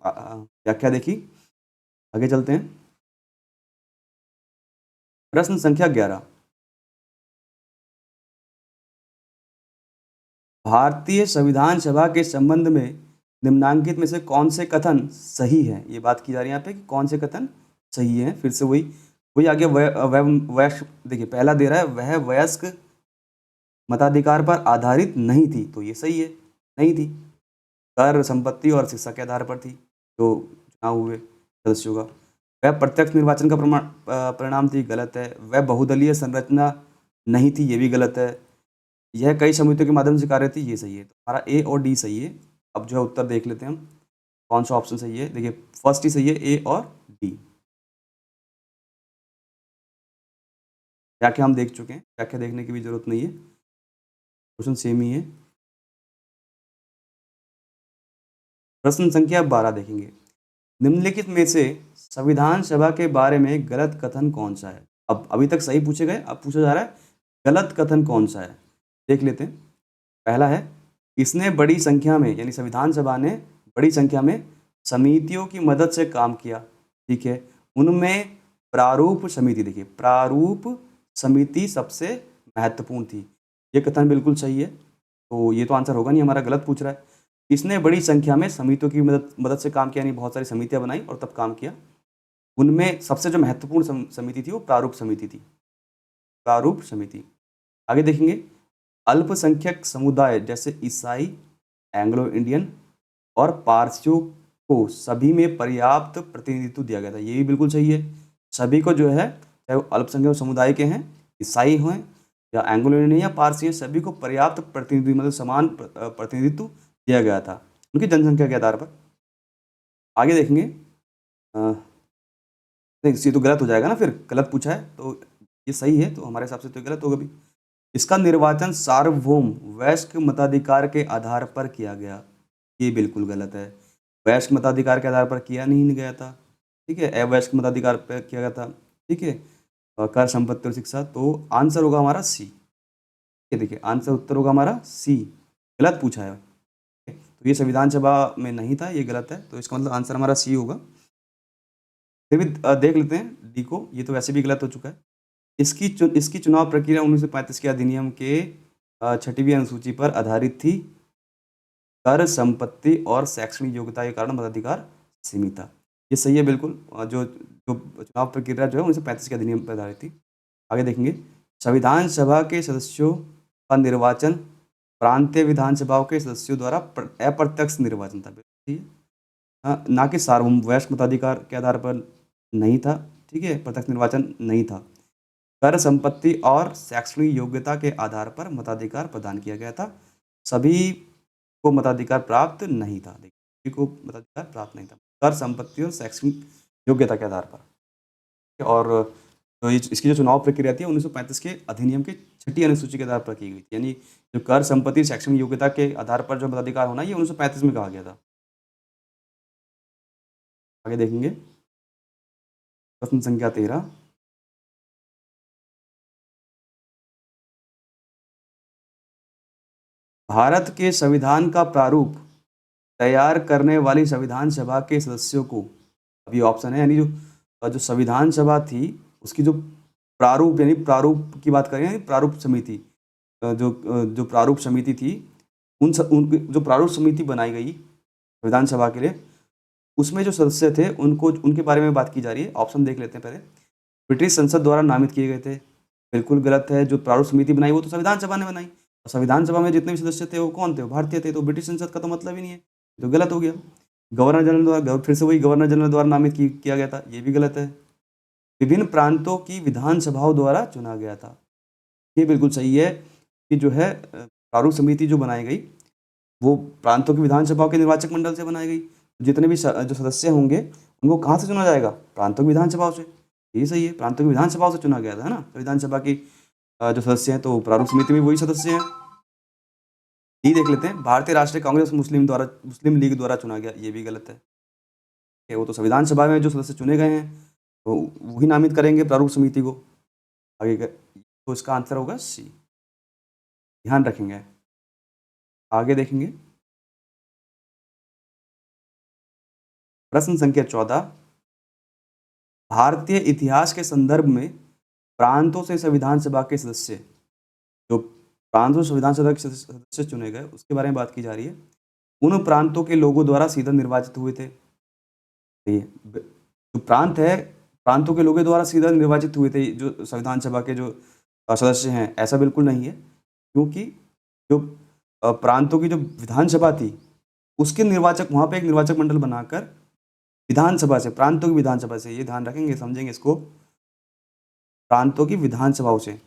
व्याख्या देखी, आगे चलते हैं। प्रश्न संख्या 11, भारतीय संविधान सभा के संबंध में निम्नांकित में से कौन से कथन सही है? ये बात की जा रही है यहाँ पे कि कौन से कथन सही है। फिर से वही आगे वयस्क, देखिए पहला दे रहा है वह वयस्क मताधिकार पर आधारित नहीं थी, तो ये सही है, नहीं थी। कर, संपत्ति और शिक्षा के आधार पर थी जो चुनाव हुए सदस्यों का। वह प्रत्यक्ष निर्वाचन का परिणाम थी, गलत है। वह बहुदलीय संरचना नहीं थी, ये भी गलत है। यह कई समितियों के माध्यम से कार्य थी, ये सही है। तो हमारा ए और डी सही है। अब जो है उत्तर देख लेते हैं हम, कौन सा ऑप्शन सही है। देखिए फर्स्ट ही सही है, ए और डी। व्याख्या हम देख चुके हैं, व्याख्या देखने की भी जरूरत नहीं है, क्वेश्चन सेम ही है। प्रश्न संख्या 12 देखेंगे। निम्नलिखित में से संविधान सभा के बारे में गलत कथन कौन सा है? अब अभी तक सही पूछे गए, अब पूछा जा रहा है गलत कथन कौन सा है, देख लेते हैं। पहला है, इसने बड़ी संख्या में, यानी संविधान सभा ने बड़ी संख्या में समितियों की मदद से काम किया। ठीक है, उनमें प्रारूप समिति, देखिए प्रारूप समिति सबसे महत्वपूर्ण थी, ये कथन बिल्कुल सही है। तो ये तो आंसर होगा नहीं, हमारा गलत पूछ रहा है। इसने बड़ी संख्या में समितियों की मदद से काम किया, यानी बहुत सारी समितियां बनाई और तब काम किया। उनमें सबसे जो महत्वपूर्ण समिति थी वो प्रारूप समिति थी, प्रारूप समिति। आगे देखेंगे, अल्पसंख्यक समुदाय जैसे ईसाई, एंग्लो इंडियन और पारसियों को सभी में पर्याप्त प्रतिनिधित्व दिया गया था, ये भी बिल्कुल सही है। सभी को जो है, चाहे वो अल्पसंख्यक समुदाय के हैं, ईसाई हों या एंग्लो इंडियन या पारसी हैं, सभी को पर्याप्त प्रतिनिधित्व, मतलब समान प्रतिनिधित्व दिया गया था उनकी जनसंख्या के आधार पर। आगे देखेंगे, नहीं ये तो गलत हो जाएगा ना, फिर गलत पूछा है तो ये सही है, तो हमारे हिसाब से तो गलत होगा भी। इसका निर्वाचन सार्वभौम वयस्क मताधिकार के आधार पर किया गया, ये बिल्कुल गलत है। वयस्क मताधिकार के आधार पर किया नहीं गया था, ठीक है, अवयस्क मताधिकार पर किया गया था। ठीक है, कर, संपत्ति और शिक्षा, तो आंसर होगा हमारा सी। ये देखिए आंसर उत्तर होगा हमारा सी, गलत पूछा है। तो ये संविधान सभा में नहीं था, ये गलत है, तो इसका मतलब आंसर हमारा सी होगा। फिर भी देख लेते हैं डी को, ये तो वैसे भी गलत हो चुका है। इसकी चुनाव प्रक्रिया 1935 के अधिनियम के 6वीं अनुसूची पर आधारित थी। कर, संपत्ति और शैक्षणिक योग्यता के कारण मताधिकार सीमित था, ये सही है बिल्कुल। जो जो चुनाव प्रक्रिया जो है 1935 के अधिनियम पर आधारित थी। आगे देखेंगे, संविधान सभा के सदस्यों का निर्वाचन प्रांतीय विधानसभाओं के सदस्यों द्वारा अप्रत्यक्ष निर्वाचन था, ना कि सार्वभौम वयस्क मताधिकार के आधार पर, नहीं था, ठीक है, प्रत्यक्ष निर्वाचन नहीं था। कर, संपत्ति और शैक्षणिक योग्यता के आधार पर मताधिकार प्रदान किया गया था। सभी को मताधिकार प्राप्त नहीं था। देखिए, सभी को मताधिकार प्राप्त नहीं था। कर, संपत्ति और शैक्षणिक योग्यता के आधार पर। और तो इसकी जो चुनाव प्रक्रिया थी 1935 के अधिनियम के 6ठी अनुसूची के आधार पर की गई थी। यानी जो कर, संपत्ति, शैक्षणिक योग्यता के आधार पर जो मताधिकार होना, ये 1935 में कहा गया था। आगे देखेंगे प्रश्न संख्या 13। भारत के संविधान का प्रारूप तैयार करने वाली संविधान सभा के सदस्यों को, अभी ऑप्शन है, यानी जो जो संविधान सभा थी उसकी जो प्रारूप, यानी प्रारूप की बात करें, यानी प्रारूप समिति, जो प्रारूप समिति थी, उन जो प्रारूप समिति बनाई गई संविधान सभा के लिए, उसमें जो सदस्य थे उनको, उनके बारे में बात की जा रही है। ऑप्शन देख लेते हैं पहले। ब्रिटिश संसद द्वारा नामित किए गए थे, बिल्कुल गलत है। जो प्रारूप समिति बनाई वो तो संविधान सभा ने बनाई, और संविधान सभा में जितने भी सदस्य थे वो कौन थे? वो भारतीय थे, तो ब्रिटिश संसद का तो मतलब ही नहीं है, तो गलत हो गया। गवर्नर जनरल द्वारा, फिर से वही गवर्नर जनरल द्वारा नामित किया गया था, ये भी गलत है। विभिन्न प्रांतों की विधानसभाओं द्वारा चुना गया था, ये बिल्कुल सही है कि जो है प्रारूप समिति जो बनाई गई वो प्रांतों की विधानसभाओं के निर्वाचक मंडल से बनाई गई। जितने भी जो सदस्य होंगे उनको कहाँ से चुना जाएगा? प्रांतों की विधानसभाओं से। ये सही है, प्रांतों की विधानसभाओं से चुना गया था, है ना, विधानसभा की जो सदस्य हैं, तो प्रारूप समिति में वही सदस्य हैं। ये देख लेते हैं, भारतीय राष्ट्रीय कांग्रेस मुस्लिम लीग द्वारा चुना गया, ये भी गलत है। वो तो संविधान सभा में जो सदस्य चुने गए हैं तो वही नामित करेंगे प्रारूप समिति को। आगे तो इसका आंसर होगा सी, ध्यान रखेंगे। आगे देखेंगे प्रश्न संख्या 14। भारतीय इतिहास के संदर्भ में प्रांतों से संविधान सभा के सदस्य, जो प्रांतों से संविधान सभा के सदस्य चुने गए उसके बारे में बात की जा रही है। उन प्रांतों के लोगों द्वारा सीधा निर्वाचित हुए थे। जो प्रांत है, प्रांतों के लोगों द्वारा सीधा निर्वाचित हुए थे जो संविधान सभा के जो सदस्य हैं, ऐसा बिल्कुल नहीं है, क्योंकि जो प्रांतों की जो विधानसभा थी उसके निर्वाचक, वहाँ पे एक निर्वाचक मंडल बनाकर विधानसभा से, प्रांतों की विधानसभा से, ये ध्यान रखेंगे, समझेंगे इसको, प्रांतों की विधानसभाओं से।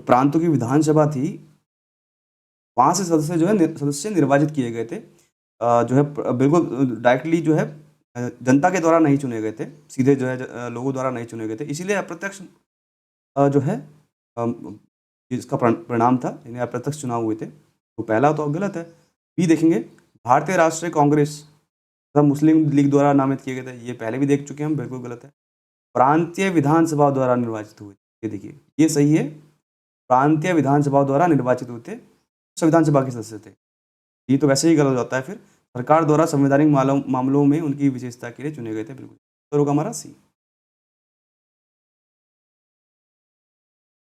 प्रांतों की विधानसभा थी, वहाँ से सदस्य जो है सदस्य निर्वाचित किए गए थे, जो है बिल्कुल डायरेक्टली जो है जनता के द्वारा नहीं चुने गए थे, सीधे जो है लोगों द्वारा नहीं चुने गए थे, इसीलिए अप्रत्यक्ष जो है इसका परिणाम था, यानी अप्रत्यक्ष चुनाव हुए थे। तो पहला तो गलत है। बी देखेंगे, भारतीय राष्ट्रीय कांग्रेस तथा मुस्लिम लीग द्वारा नामित किए गए थे, ये पहले भी देख चुके हैं हम, बिल्कुल गलत है। प्रांतीय विधानसभा द्वारा निर्वाचित हुए, ये देखिए ये सही है, प्रांतीय विधानसभा द्वारा निर्वाचित हुए थे, संविधान सभा के सदस्य थे। ये तो वैसे ही गलत हो जाता है फिर, सरकार द्वारा संवैधानिक मामलों में उनकी विशेषता के लिए चुने गए थे, बिल्कुल तो होगा हमारा सी।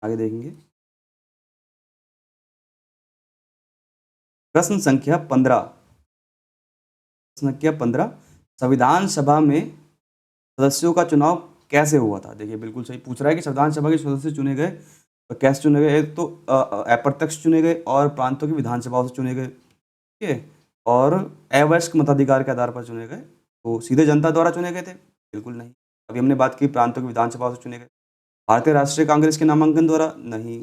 आगे देखेंगे प्रश्न संख्या 15। संख्या 15, संविधान सभा में सदस्यों का चुनाव कैसे हुआ था? देखिए बिल्कुल सही पूछ रहा है कि संविधान सभा के सदस्य चुने गए तो कैसे चुने गए? एक तो अप्रत्यक्ष चुने गए और प्रांतों की विधानसभाओं से चुने गए, ठीक है, और अवयस्क मताधिकार के आधार पर चुने गए, तो सीधे जनता द्वारा चुने गए थे, बिल्कुल नहीं। अभी हमने बात की प्रांतों की विधानसभाओं से चुने गए। भारतीय राष्ट्रीय कांग्रेस के नामांकन द्वारा, नहीं।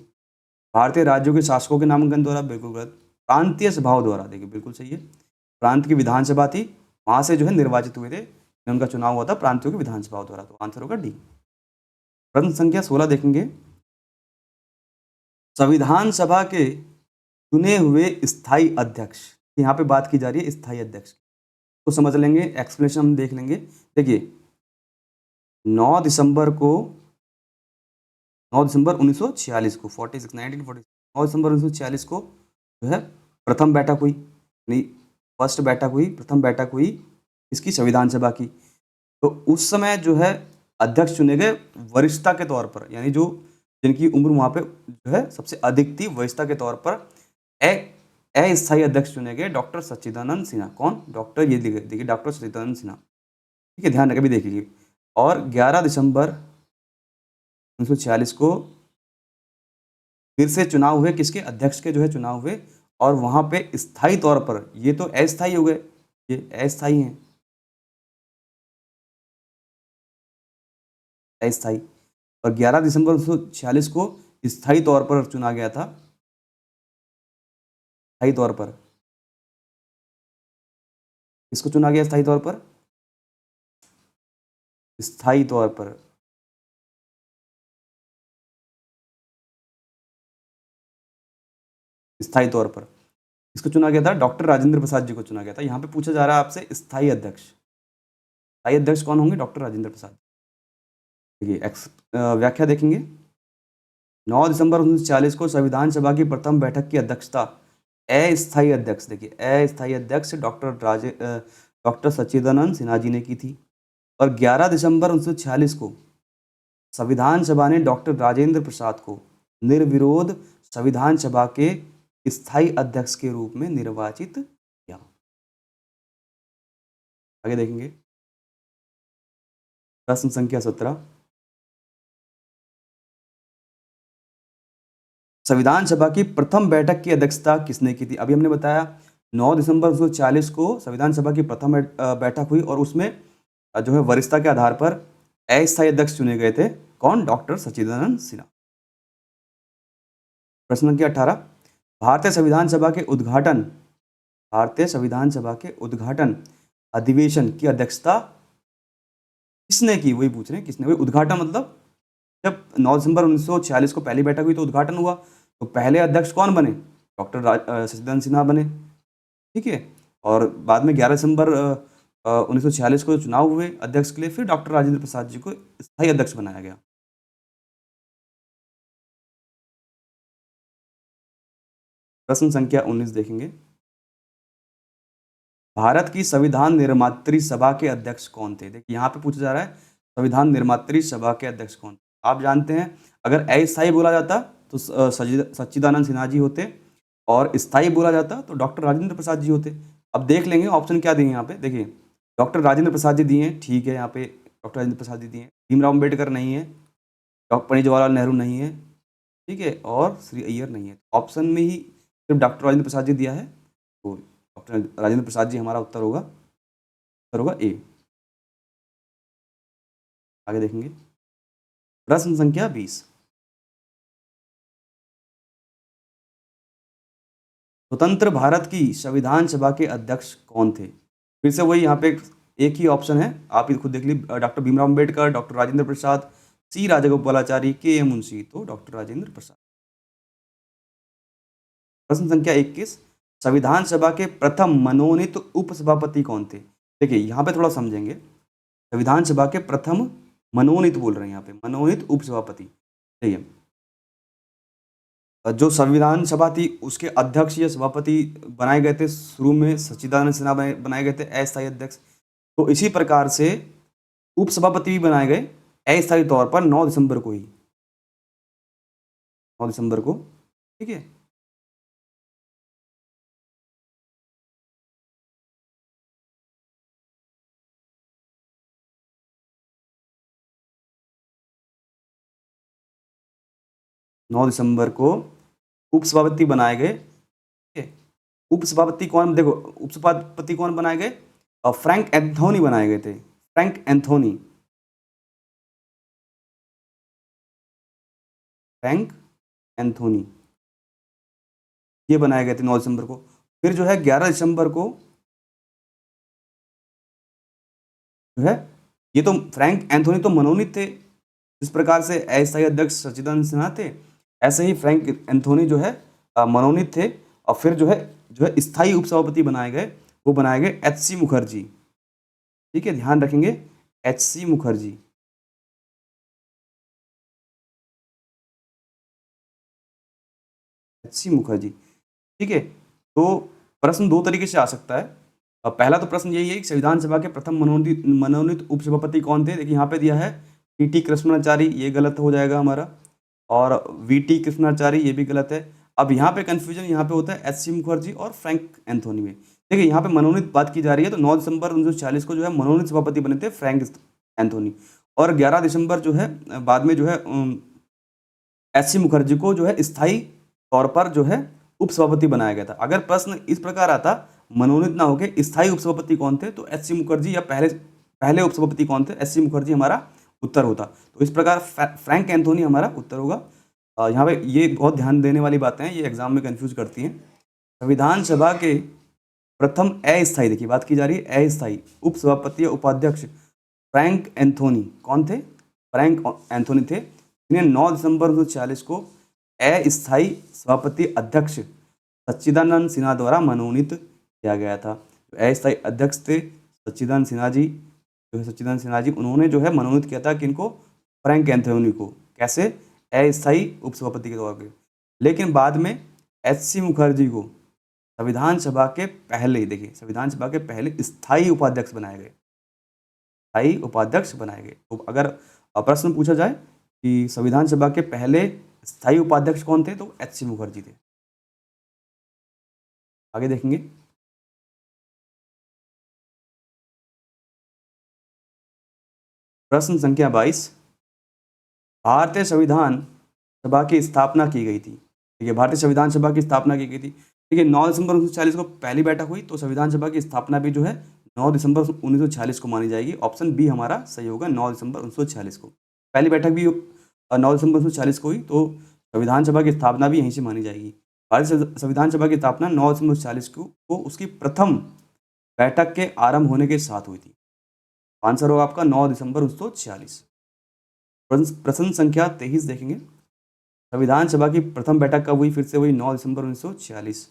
भारतीय राज्यों के शासकों के नामांकन द्वारा, बिल्कुल गलत। प्रांतीय सभाओं द्वारा, देखिए बिल्कुल सही है, प्रांत की विधानसभा थी, वहाँ से जो है निर्वाचित हुए थे, उनका चुनाव हुआ था प्रांतों की विधानसभाओं द्वारा, तो आंसर होगा डी। प्रश्न संख्या 16 देखेंगे, संविधान सभा के चुने हुए स्थायी अध्यक्ष, यहाँ पे बात की जा रही है स्थायी अध्यक्ष, तो समझ लेंगे, एक्सप्लेनेशन हम देख लेंगे। देखिए 9 दिसंबर 1946 को 9 दिसंबर 1946 को जो है प्रथम बैठक हुई, नहीं फर्स्ट बैठक हुई, प्रथम बैठक हुई इसकी संविधान सभा की। तो उस समय जो है अध्यक्ष चुने गए वरिष्ठता के तौर पर, यानी जो जिनकी उम्र वहाँ पे जो है सबसे अधिक थी, वरिष्ठता के तौर पर अस्थायी अध्यक्ष चुने गए डॉक्टर सच्चिदानंद सिन्हा। कौन? डॉक्टर, ये देखिए डॉक्टर सच्चिदानंद सिन्हा, ठीक है, ध्यान रखें, भी देख लीजिए। और 11 दिसंबर 1946 को फिर से चुनाव हुए, किसके? अध्यक्ष के जो है चुनाव हुए, और वहां पे स्थायी तौर पर, ये तो अस्थायी हो गए, ये अस्थायी हैं, अस्थायी, और 11 दिसंबर 1946 को स्थायी तौर पर चुना गया था, स्थायी तौर पर। किसको चुना गया स्थायी तौर पर? स्थायी तौर पर स्थायी तौर पर किसको चुना गया था? डॉक्टर राजेंद्र प्रसाद जी को चुना गया था। यहाँ पे पूछा जा रहा है आपसे स्थायी अध्यक्ष, स्थायी अध्यक्ष कौन होंगे? डॉक्टर राजेंद्र प्रसाद। देखिए व्याख्या देखेंगे। 9 दिसंबर 1940 को संविधान सभा की प्रथम बैठक की अध्यक्षता अस्थायी अध्यक्ष, देखिए अस्थायी अध्यक्ष डॉक्टर सच्चिदानंद सिन्हा जी ने की थी, और 11 दिसंबर 1946 को संविधान सभा ने डॉक्टर राजेंद्र प्रसाद को निर्विरोध संविधान सभा के स्थायी अध्यक्ष के रूप में निर्वाचित किया। आगे देखेंगे प्रश्न संख्या 17। संविधान सभा की प्रथम बैठक की अध्यक्षता किसने की थी? अभी हमने बताया 9 दिसंबर 1940 को संविधान सभा की प्रथम बैठक हुई, और उसमें जो है वरिष्ठता के आधार पर अस्थायी अध्यक्ष चुने गए थे। कौन? डॉक्टर सच्चिदानंद सिन्हा। प्रश्न संख्या 18। भारतीय संविधान सभा के उद्घाटन, भारतीय संविधान सभा के उद्घाटन अधिवेशन की अध्यक्षता किसने की? वही पूछ रहे हैं, किसने? वही उद्घाटन मतलब जब 9 दिसंबर 1946 को पहली बैठक हुई तो उद्घाटन हुआ, तो पहले अध्यक्ष कौन बने? डॉक्टर सच्चिदानंद सिन्हा बने, ठीक है। और बाद में 11 दिसंबर 1946 को चुनाव हुए अध्यक्ष के लिए, फिर डॉक्टर राजेंद्र प्रसाद जी को स्थायी अध्यक्ष बनाया गया। प्रश्न संख्या 19 देखेंगे। भारत की संविधान निर्मात्री सभा के अध्यक्ष कौन थे? देखिए यहाँ पे पूछा जा रहा है संविधान निर्मात्री सभा के अध्यक्ष कौन थे? आप जानते हैं अगर अस्थायी बोला जाता तो सच्चिदानंद सिन्हा जी होते, और स्थायी बोला जाता तो डॉक्टर राजेंद्र प्रसाद जी होते। अब देख लेंगे ऑप्शन क्या दिए यहाँ पे। देखिए डॉक्टर राजेंद्र प्रसाद जी दिए हैं, ठीक है, यहाँ पे डॉक्टर राजेंद्र प्रसाद जी दिए हैं। भीमराव अम्बेडकर नहीं है, डॉक्टर पंडित जवाहरलाल नेहरू नहीं है, ठीक है, और श्री अय्यर नहीं है। ऑप्शन में ही सिर्फ डॉक्टर राजेंद्र प्रसाद जी दिया है, तो डॉक्टर राजेंद्र प्रसाद जी हमारा उत्तर होगा, उत्तर होगा ए। आगे देखेंगे प्रश्न संख्या 20। स्वतंत्र भारत की संविधान सभा के अध्यक्ष कौन थे? फिर से वही यहाँ पे एक ही ऑप्शन है, आप खुद देख लीजिए, डॉक्टर भीमराव अम्बेडकर, डॉक्टर राजेंद्र प्रसाद, सी राजगोपालाचारी, के एम मुंशी, तो डॉक्टर राजेंद्र प्रसाद। प्रश्न संख्या 21। संविधान सभा के प्रथम मनोनीत उपसभापति कौन थे? देखिए यहाँ पे थोड़ा समझेंगे, संविधान सभा के प्रथम मनोनीत बोल रहे हैं यहाँ पे, मनोनीत उपसभापति, सही है। जो संविधान सभा थी उसके अध्यक्ष या सभापति बनाए गए थे शुरू में, सच्चिदानंद सिन्हा बनाए गए थे अस्थायी अध्यक्ष। तो इसी प्रकार से उपसभापति भी बनाए गए अस्थायी तौर पर 9 दिसंबर को ही, 9 दिसंबर को, ठीक है। नौ दिसंबर को उपसभापति बनाए गए, ठीक है। उपसभापति कौन? देखो उपसभापति कौन बनाए गए? और फ्रैंक एंथोनी बनाए गए थे, फ्रैंक एंथोनी, फ्रैंक एंथोनी ये बनाए गए थे 9 दिसंबर को। फिर जो है 11 दिसंबर को जो है, ये तो फ्रैंक एंथोनी तो मनोनीत थे, जिस प्रकार से अस्थायी अध्यक्ष सच्चिदानंद सिन्हा थे, ऐसे ही फ्रैंक एंथोनी जो है मनोनीत थे। और फिर जो है स्थायी उपसभापति बनाए गए, वो बनाए गए एच.सी. मुखर्जी, ठीक है, ध्यान रखेंगे, एच.सी. मुखर्जी। एच.सी. मुखर्जी, ठीक है। तो प्रश्न दो तरीके से आ सकता है। पहला तो प्रश्न यही है कि संविधान सभा के प्रथम मनोनीत उपसभापति कौन थे? देखिए यहाँ पे दिया है टी कृष्णाचारी, ये गलत हो जाएगा हमारा, और वी.टी. कृष्णाचारी ये भी गलत है। अब यहाँ पे कंफ्यूजन यहाँ पे होता है एच.सी. मुखर्जी और फ्रैंक एंथोनी में। देखिए यहाँ पे मनोनीत बात की जा रही है, तो 9 दिसंबर 1946 को जो है मनोनीत सभापति बने थे फ्रैंक एंथोनी, और 11 दिसंबर जो है बाद में जो है एस.सी. मुखर्जी को जो है स्थायी तौर पर जो है उपसभापति बनाया गया था। अगर प्रश्न इस प्रकार आता मनोनीत ना होके स्थायी उपसभापति कौन थे, तो एस.सी. मुखर्जी, या पहले उपसभापति कौन थे, एस.सी. मुखर्जी हमारा उत्तर होता। तो इस प्रकार फ्रैंक एंथोनी हमारा उत्तर होगा। यहाँ पे ये बहुत ध्यान देने वाली बातें हैं, ये एग्जाम में कंफ्यूज करती हैं। संविधान सभा के प्रथम अस्थायी, देखिए बात की जा रही है अस्थायी उपसभापति या उपाध्यक्ष फ्रैंक एंथोनी कौन थे, फ्रैंक एंथोनी थे। इन्हें 9 दिसंबर 1946 को अस्थायी सभापति अध्यक्ष सच्चिदानंद सिन्हा द्वारा मनोनीत किया गया था। अस्थायी अध्यक्ष थे सच्चिदानंद सिन्हा जी, उन्होंने जो है मनोनीत किया था किनको, फ्रैंक एंथोनी को। कैसे, अस्थायी उपसभापति के तौर पे। लेकिन बाद में एस.सी. मुखर्जी को संविधान सभा के पहले, देखिए संविधान सभा के पहले स्थायी उपाध्यक्ष बनाए गए, तो अगर प्रश्न पूछा जाए कि संविधान सभा के पहले स्थायी उपाध्यक्ष कौन थे, तो एस.सी. मुखर्जी थे। आगे देखेंगे, प्रश्न संख्या 22, भारतीय संविधान सभा की स्थापना की गई थी। ठीक है, भारतीय संविधान सभा की स्थापना की गई थी। ठीक है, 9 दिसंबर 1940 को पहली बैठक हुई, तो संविधान सभा की स्थापना भी जो है 9 दिसंबर 1940 को मानी जाएगी। ऑप्शन बी हमारा सही होगा, 9 दिसंबर 1940 को। पहली बैठक भी 9 दिसंबर 1940 को हुई, तो संविधान सभा की स्थापना भी यहीं से मानी जाएगी। भारतीय संविधान सभा की स्थापना 9 दिसंबर 1940 को उसकी प्रथम बैठक के आरंभ होने के साथ हुई थी। आंसर होगा आपका 9 दिसंबर 1940। प्रश्न संख्या 23 देखेंगे, संविधान सभा की प्रथम बैठक कब हुई, फिर से वही 9 दिसंबर 1946।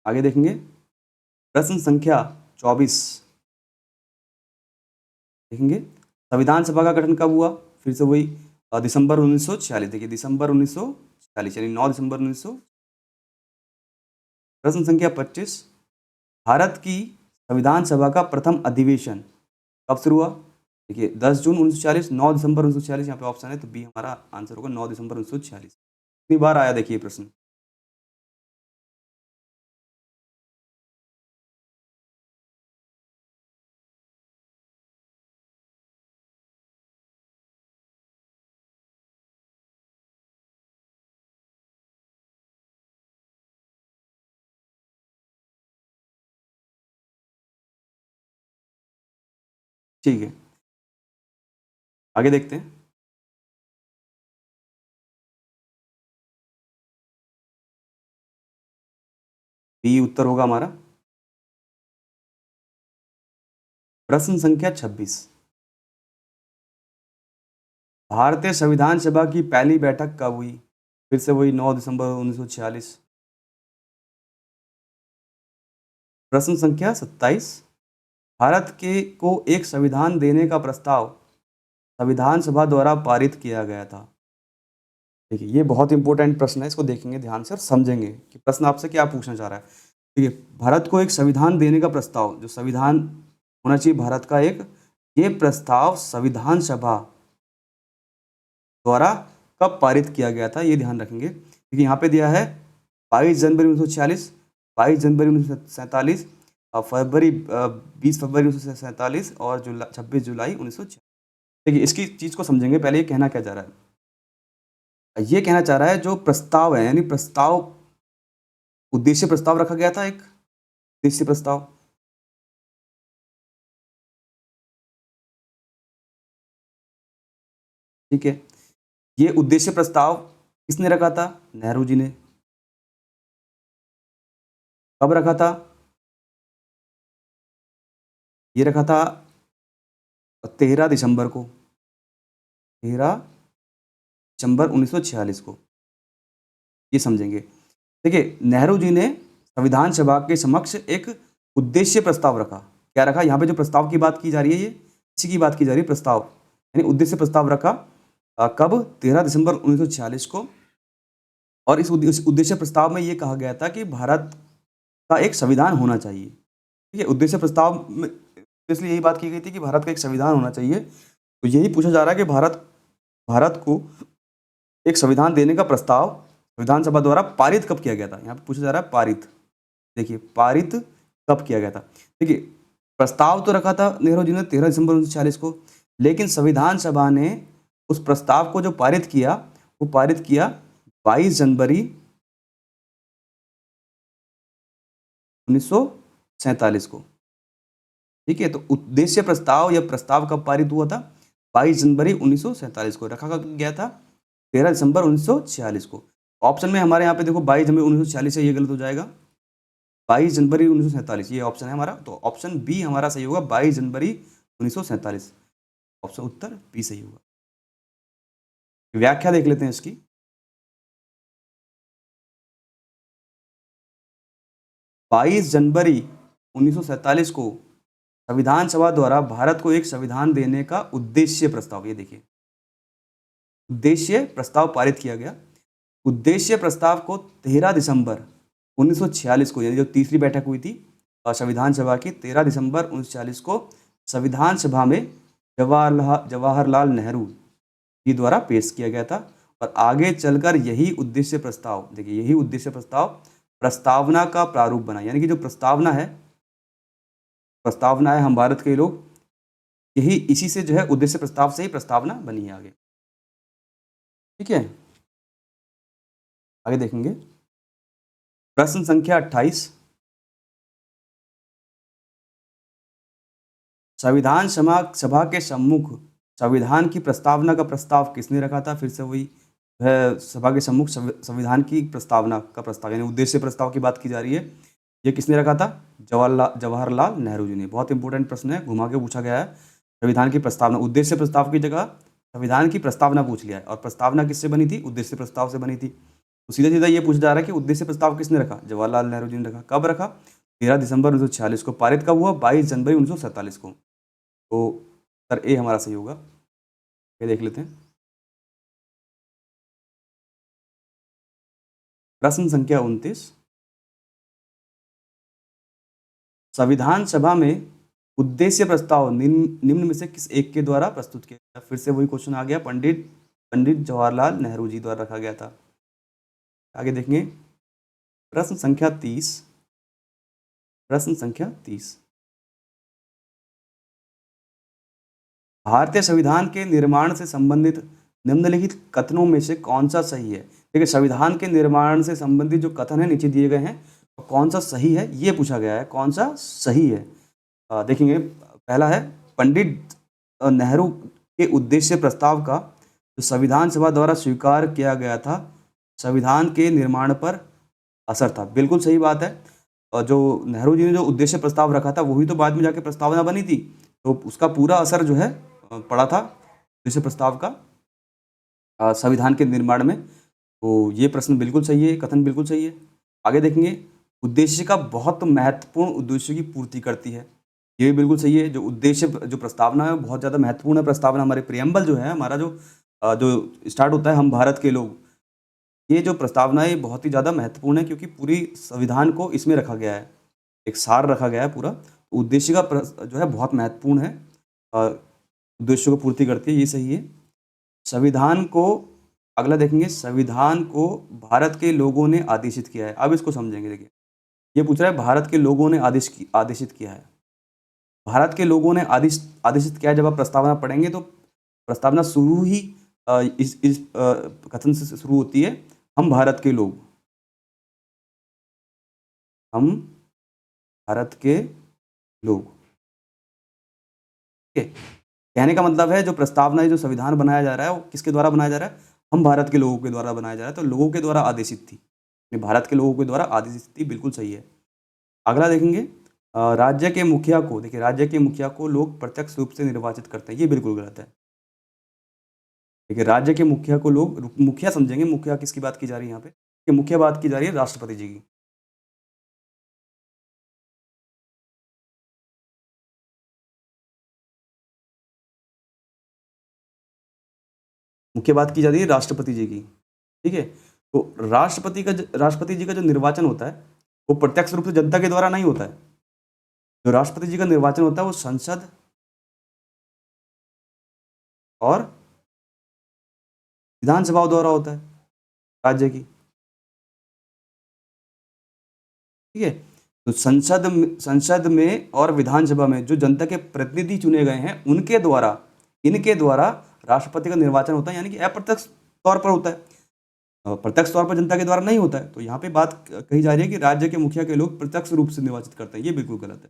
आगे देखेंगे, प्रश्न संख्या 24 देखेंगे, संविधान सभा का गठन कब हुआ, फिर से वही दिसंबर 1946। देखिए दिसंबर 1946 यानी 9 दिसंबर 1900। प्रश्न संख्या 25, भारत की संविधान सभा का प्रथम अधिवेशन कब शुरू हुआ। देखिए 10 जून 1940, 9 दिसंबर 1940 यहाँ पे ऑप्शन है, तो बी हमारा आंसर होगा 9 दिसंबर 1940। कितनी बार आया देखिए प्रश्न। ठीक है, आगे देखते हैं। बी उत्तर होगा हमारा। प्रश्न संख्या 26, भारतीय संविधान सभा की पहली बैठक कब हुई, फिर से वही 9 दिसंबर 1946। प्रश्न संख्या 27, भारत के को एक संविधान देने का प्रस्ताव संविधान सभा द्वारा पारित किया गया था। देखिए ये बहुत इंपॉर्टेंट प्रश्न है, इसको देखेंगे ध्यान से और समझेंगे कि प्रश्न आपसे क्या पूछना चाह रहा है। ठीक है, भारत को एक संविधान देने का प्रस्ताव, जो संविधान होना चाहिए भारत का एक, ये प्रस्ताव संविधान सभा द्वारा कब पारित किया गया था, ये ध्यान रखेंगे। क्योंकि यहाँ पे दिया है 22 जनवरी 1946, 22 जनवरी 1947, फरवरी 20 फरवरी 1947 और 26 जुलाई 1946। देखिए इसकी चीज़ को समझेंगे। पहले ये कहना क्या चाह रहा है, ये कहना चाह रहा है जो प्रस्ताव है, यानी प्रस्ताव, उद्देश्य प्रस्ताव रखा गया था, एक उद्देश्य प्रस्ताव। ठीक है, ये उद्देश्य प्रस्ताव किसने रखा था, नेहरू जी ने। कब रखा था, ये रखा था 13 दिसंबर को, 13 दिसंबर 1946 को, ये समझेंगे। देखिए नेहरू जी ने संविधान सभा के समक्ष एक उद्देश्य प्रस्ताव रखा। क्या रखा, यहाँ पे जो प्रस्ताव की बात की जा रही है, ये इसी की बात की जा रही है, प्रस्ताव यानी उद्देश्य प्रस्ताव रखा। कब, 13 दिसंबर 1946 को। और इस उद्देश्य प्रस्ताव में ये कहा गया था कि भारत का एक संविधान होना चाहिए। ठीक है, उद्देश्य प्रस्ताव में इसलिए यही बात की गई थी कि भारत का एक संविधान होना चाहिए। तो यही पूछा जा रहा है कि भारत को एक संविधान देने का प्रस्ताव संविधान सभा द्वारा पारित कब किया गया था। यहाँ पे पूछा जा रहा है पारित। देखिए पारित कब किया गया था। देखिए प्रस्ताव तो रखा था नेहरू जी ने 13 दिसंबर 1946 को, लेकिन संविधान सभा ने उस प्रस्ताव को जो पारित किया, वो पारित किया 22 जनवरी 1947 को। ठीक है, तो उद्देश्य प्रस्ताव या प्रस्ताव कब पारित हुआ था? 22 जनवरी 1947 को। रखा कब गया था? 13 दिसंबर 1946 को। ऑप्शन में हमारे यहाँ पे देखो 22 जनवरी 1946 है, ये गलत हो जाएगा। 22 जनवरी 1947 ये ऑप्शन है हमारा, तो ऑप्शन बी हमारा सही होगा, 22 जनवरी 1947। ऑप्शन उत्तर बी सही होगा। व्याख्या देख लेते हैं इसकी। 22 जनवरी 1947 को संविधान सभा द्वारा भारत को एक संविधान देने का उद्देश्य प्रस्ताव, ये देखिए, उद्देश्य प्रस्ताव पारित किया गया। उद्देश्य प्रस्ताव को 13 दिसंबर 1946 को, यानी जो तीसरी बैठक हुई थी संविधान सभा की, 13 दिसंबर 1946 को संविधान सभा में जवाहरलाल नेहरू जी द्वारा पेश किया गया था। और आगे चलकर यही उद्देश्य प्रस्ताव, देखिए यही उद्देश्य प्रस्ताव प्रस्तावना का प्रारूप बना, यानी कि जो प्रस्तावना है हम भारत के लोग, यही इसी से जो है उद्देश्य प्रस्ताव से ही प्रस्तावना बनी है आगे। ठीक है, आगे देखेंगे प्रश्न संख्या 28। संविधान सभा के सम्मुख संविधान की प्रस्तावना का प्रस्ताव किसने रखा था? फिर से वही है, सभा के सम्मुख संविधान की प्रस्तावना का प्रस्ताव, यानी उद्देश्य प्रस्ताव की बात की जा रही है, ये किसने रखा था? जवाहरलाल नेहरू जी ने। बहुत इंपॉर्टेंट प्रश्न है, घुमा के पूछा गया है। संविधान की प्रस्तावना, उद्देश्य प्रस्ताव की जगह संविधान की प्रस्तावना पूछ लिया है, और प्रस्तावना किससे बनी थी? उद्देश्य प्रस्ताव से बनी थी। तो सीधा सीधा ये पूछा जा रहा है कि उद्देश्य प्रस्ताव किसने रखा? जवाहरलाल नेहरू जी ने रखा। कब रखा? 13 दिसंबर 1946 को। पारित कब हुआ? 22 जनवरी 1947 को। तो सर ए हमारा सही होगा। ये देख लेते हैं प्रश्न संख्या 29। संविधान सभा में उद्देश्य प्रस्ताव निम्न में से किस एक के द्वारा प्रस्तुत किया गया? फिर से वही क्वेश्चन आ गया, पंडित जवाहरलाल नेहरू जी द्वारा रखा गया था। आगे देखेंगे प्रश्न संख्या 30। प्रश्न संख्या 30, भारतीय संविधान के निर्माण से संबंधित निम्नलिखित कथनों में से कौन सा सही है? देखिए, संविधान के निर्माण से संबंधित जो कथन है नीचे दिए गए हैं, तो कौन सा सही है ये पूछा गया है, कौन सा सही है। देखेंगे, पहला है पंडित नेहरू के उद्देश्य प्रस्ताव का जो संविधान सभा द्वारा स्वीकार किया गया था, संविधान के निर्माण पर असर था। बिल्कुल सही बात है। और जो नेहरू जी ने जो उद्देश्य प्रस्ताव रखा था, वही तो बाद में जाके प्रस्तावना बनी थी, तो उसका पूरा असर जो है पड़ा था उद्देश्य प्रस्ताव का संविधान के निर्माण में। तो ये प्रश्न बिल्कुल सही है, कथन बिल्कुल सही है। आगे देखेंगे, उद्देश्य का बहुत महत्वपूर्ण उद्देश्य की पूर्ति करती है, ये भी बिल्कुल सही है। जो उद्देश्य जो प्रस्तावना है बहुत ज़्यादा महत्वपूर्ण है। प्रस्तावना हमारे प्रियम्बल जो है, हमारा जो स्टार्ट होता है हम भारत के लोग, ये जो प्रस्तावना है बहुत ही ज़्यादा महत्वपूर्ण है, क्योंकि पूरी संविधान को इसमें रखा गया है, एक सार रखा गया है पूरा। उद्देश्य का जो है बहुत महत्वपूर्ण है, उद्देश्य को पूर्ति करती है, ये सही है। संविधान को, अगला देखेंगे, संविधान को भारत के लोगों ने आदेशित किया है। अब इसको समझेंगे। देखिए, ये पूछ रहा है भारत के लोगों ने आदेशित किया है। भारत के लोगों ने आदेशित किया है, जब आप प्रस्तावना पढ़ेंगे तो प्रस्तावना शुरू ही इस कथन से शुरू होती है, हम भारत के लोग, हम भारत के लोग। ठीक है, कहने का मतलब है जो प्रस्तावना है, जो संविधान बनाया जा रहा है, वो किसके द्वारा बनाया जा रहा है? हम भारत के लोगों के द्वारा बनाया जा रहा है। तो लोगों के द्वारा आदेशित थी, भारत के लोगों के द्वारा आदेशित थी, बिल्कुल सही है। अगला देखेंगे, राज्य के मुखिया को, देखिए राज्य के मुखिया को लोग प्रत्यक्ष रूप से निर्वाचित करते हैं, ये बिल्कुल गलत है। देखिए, राज्य के मुखिया को लोग, मुखिया समझेंगे, मुखिया किसकी बात की जा रही है यहाँ पे? कि मुखिया बात की जा रही है राष्ट्रपति जी की। मुख्य बात की जा रही है राष्ट्रपति जी की। ठीक है, तो राष्ट्रपति जी का जो निर्वाचन होता है, वो प्रत्यक्ष रूप से जनता के द्वारा नहीं होता है। जो राष्ट्रपति जी का निर्वाचन होता है वो संसद और विधानसभाओं द्वारा होता है राज्य की। ठीक है, तो संसद में और विधानसभा में जो जनता के प्रतिनिधि चुने गए हैं इनके द्वारा राष्ट्रपति का निर्वाचन होता है, यानी कि अप्रत्यक्ष तौर पर होता है, प्रत्यक्ष तौर पर जनता के द्वारा नहीं होता है। तो यहाँ पे बात कही जा रही है कि राज्य के मुखिया के लोग प्रत्यक्ष रूप से निर्वाचित करते हैं, ये बिल्कुल गलत है।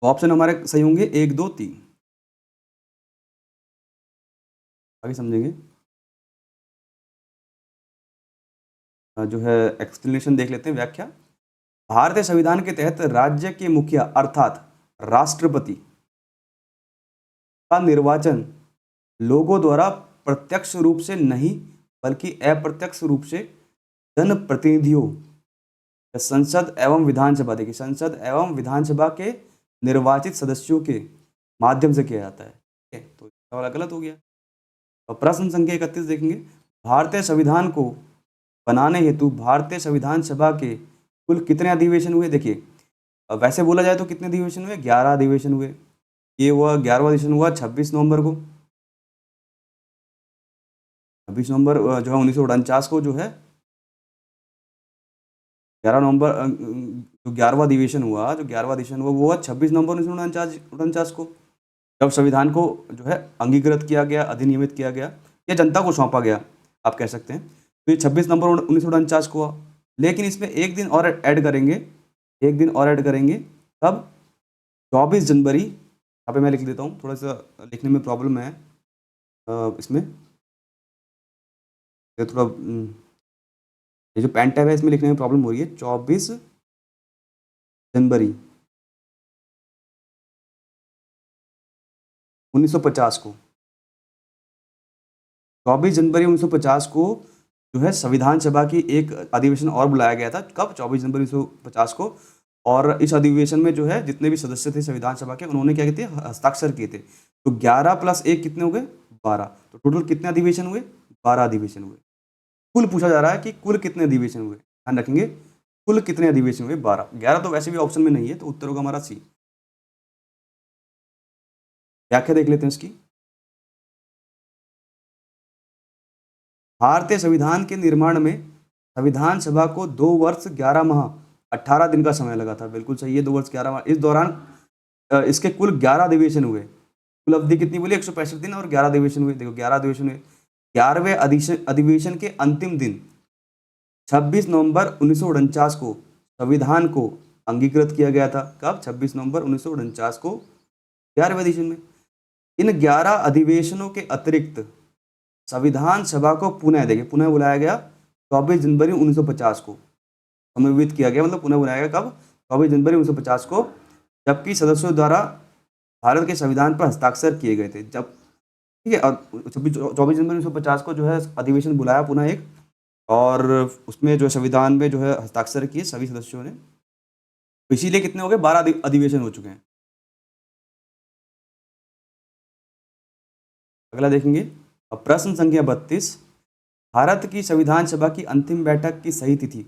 तो ऑप्शन हमारे सही होंगे 1, 2, 3। आगे समझेंगे। जो है एक्सप्लेनेशन देख लेते हैं, व्याख्या। भारतीय संविधान के तहत राज्य के मुखिया अर्थात राष्ट्रपति का निर्वाचन लोगों द्वारा प्रत्यक्ष रूप से नहीं बल्कि अप्रत्यक्ष रूप से जनप्रतिनिधियों, संसद एवं विधानसभा, देखिए संसद एवं विधानसभा के निर्वाचित सदस्यों के माध्यम से किया जाता है। ठीक है, तो इसका वाला गलत हो गया। और प्रश्न संख्या 31 देखेंगे। भारतीय संविधान को बनाने हेतु भारतीय संविधान सभा के कुल कितने अधिवेशन हुए? देखिए वैसे बोला जाए तो कितने अधिवेशन हुए? 11 अधिवेशन हुए। ये हुआ 11वां अधिवेशन हुआ 26 नवंबर को, 26 नवंबर जो है 1949 को जो है 11 नवंबर जो 11वां अधिवेशन हुआ, वो हुआ 26 नवंबर 1949 को, जब संविधान को जो है अंगीकृत किया गया, अधिनियमित किया गया या जनता को सौंपा गया, आप कह सकते हैं। तो ये 26 नवंबर 1949 को हुआ। लेकिन इसमें एक दिन और ऐड करेंगे, कब? 24 जनवरी। यहाँ पे मैं लिख देता हूँ, थोड़ा सा लिखने में प्रॉब्लम है इसमें, ये थोड़ा ये जो पेन टैब है इसमें लिखने में प्रॉब्लम हो रही है। 24 जनवरी 1950 को, 24 जनवरी 1950 को जो है संविधान सभा की एक अधिवेशन और बुलाया गया था। कब? 24 जनवरी 1950 को। और इस अधिवेशन में जो है जितने भी सदस्य थे संविधान सभा के, उन्होंने क्या किए थे? हस्ताक्षर किए थे। तो 11 + 1 कितने हो गए? 12। तो टोटल कितने अधिवेशन हुए? 12 अधिवेशन हुए। कुल पूछा जा रहा है कि कुल कितने अधिवेशन हुए, ध्यान रखेंगे, कुल कितने अधिवेशन हुए? 12। 11 तो वैसे भी ऑप्शन में नहीं है, तो उत्तर होगा हमारा सी। व्याख्या देख लेते हैं इसकी। भारतीय संविधान के निर्माण में संविधान सभा को 2 वर्ष 11 माह 18 दिन का समय लगा था। बिल्कुल सही है, 2 वर्ष 11 माह। इस दौरान इसके कुल 11 अधिवेशन हुए। कुल अवधि कितनी बोली? 165 दिन और 11 अधिवेशन हुए। देखो 11 अधिवेशन हुए। 11वें अधिवेशन के अंतिम दिन 26 नवंबर 1949 को संविधान को अंगीकृत किया गया था। कब? 26 नवंबर 1949 को 11वें अधिवेशन में। इन 11 अधिवेशनों के अतिरिक्त संविधान सभा को पुनः बुलाया गया 24 जनवरी 1950 को समन्वित किया गया, मतलब पुनः बुलाया गया। कब? 24 जनवरी 1950 को, जबकि सदस्यों द्वारा भारत के संविधान पर हस्ताक्षर किए गए थे। जब ठीक है, और 24 जनवरी 1950 को जो है अधिवेशन बुलाया पुनः एक, और उसमें जो संविधान में जो है हस्ताक्षर किए सभी सदस्यों ने। तो इसीलिए कितने हो गए? 12 अधिवेशन हो चुके हैं। अगला देखेंगे। अब प्रश्न संख्या 32। भारत की संविधान सभा की अंतिम बैठक की सही तिथि।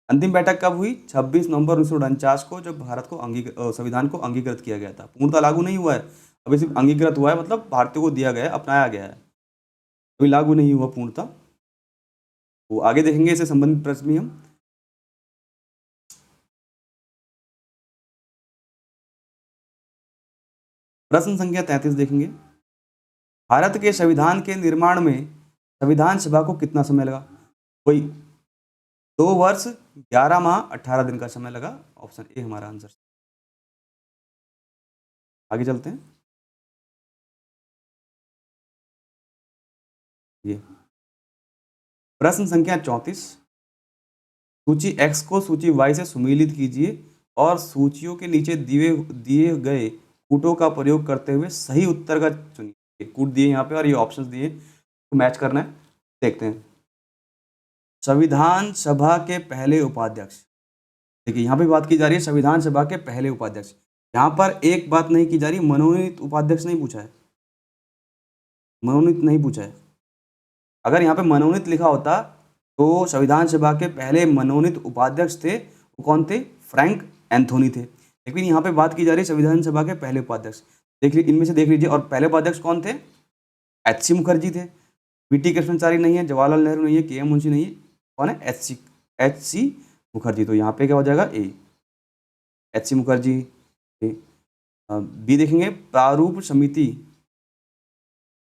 अंतिम बैठक कब हुई? 26 नवंबर 1949 को, जब भारत को संविधान को अंगीकृत किया गया था। पूर्णतः लागू नहीं हुआ है, अभी सिर्फ अंगीकृत हुआ है, मतलब भारतीयों को दिया गया है, अपनाया गया है, अभी लागू नहीं हुआ पूर्णतः। वो आगे देखेंगे, इससे संबंधित प्रश्न भी हम। प्रश्न संख्या 33 देखेंगे। भारत के संविधान के निर्माण में संविधान सभा को कितना समय लगा? वही 2 वर्ष 11 माह 18 दिन का समय लगा। ऑप्शन ए हमारा आंसर। आगे चलते हैं। ये प्रश्न संख्या 34। सूची X को सूची Y से सुमेलित कीजिए और सूचियों के नीचे दिए गए कूटों का प्रयोग करते हुए सही उत्तर का चुनिए। कूट दिए यहाँ पे और ये ऑप्शंस दिए, तो मैच करना है। देखते हैं। संविधान सभा के पहले उपाध्यक्ष। देखिए यहाँ पे बात की जा रही है संविधान सभा के पहले उपाध्यक्ष। यहाँ पर एक बात नहीं की जा रही, मनोनीत उपाध्यक्ष नहीं पूछा है, मनोनीत नहीं पूछा है। अगर यहाँ पे मनोनीत लिखा होता तो संविधान सभा के पहले मनोनीत उपाध्यक्ष थे, वो कौन थे? फ्रैंक एंथोनी थे। लेकिन यहाँ पे बात की जा रही है संविधान सभा के पहले उपाध्यक्ष। देख लीजिए, इनमें से देख लीजिए। और पहले उपाध्यक्ष कौन थे? HC मुखर्जी थे। BT कृष्णाचारी नहीं है, जवाहरलाल नेहरू नहीं है, KM मुंशी नहीं है। कौन है? HC मुखर्जी। तो यहाँ पे क्या हो जाएगा? A. H C Mukherjee. B देखेंगे, प्रारूप समिति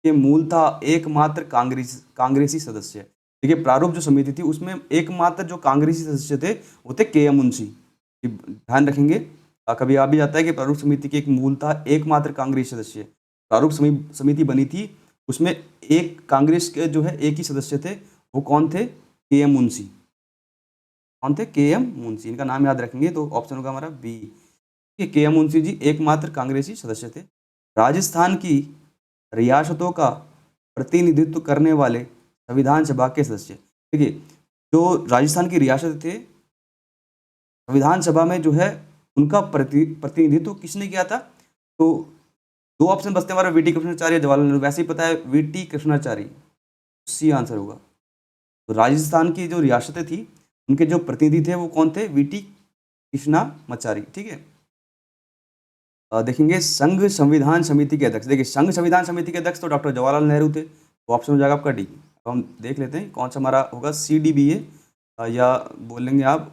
के मूलतः एकमात्र कांग्रेसी सदस्य। देखिए, प्रारूप जो समिति थी उसमें एकमात्र जो कांग्रेसी सदस्य थे वो थे के एम मुंशी। ध्यान रखेंगे, कभी आ भी जाता है कि प्रारूप समिति के एक मूलतः एकमात्र कांग्रेसी सदस्य। प्रारूप समिति बनी थी, उसमें एक कांग्रेस के जो है एक ही सदस्य थे, वो कौन थे? के एम मुंशी। कौन थे? के एम मुंशी। इनका नाम याद रखेंगे तो ऑप्शन होगा हमारा बी। के एम मुंशी जी एकमात्र कांग्रेसी सदस्य थे। राजस्थान की रियासतों का प्रतिनिधित्व करने वाले संविधान सभा के सदस्य। देखिए, जो राजस्थान की रियासत थे, संविधान सभा में जो है उनका प्रतिनिधित्व किसने किया था? तो दो ऑप्शन बचते हैं हमारा, वीटी कृष्णाचार्य या जवाहरलाल नेहरू। वैसे ही पता है वीटी कृष्णाचार्य, सी आंसर होगा। तो राजस्थान की जो रियासतें थी उनके जो प्रतिनिधि थे वो कौन थे? वीटी कृष्णाचार्य। ठीक है। देखेंगे संघ संविधान समिति के अध्यक्ष। देखिए, संघ संविधान समिति के अध्यक्ष तो डॉक्टर जवाहरलाल नेहरू थे, तो ऑप्शन हो जाएगा आपका डी। अब हम देख लेते हैं कौन सा हमारा होगा, सी डी बी ए, या बोलेंगे आप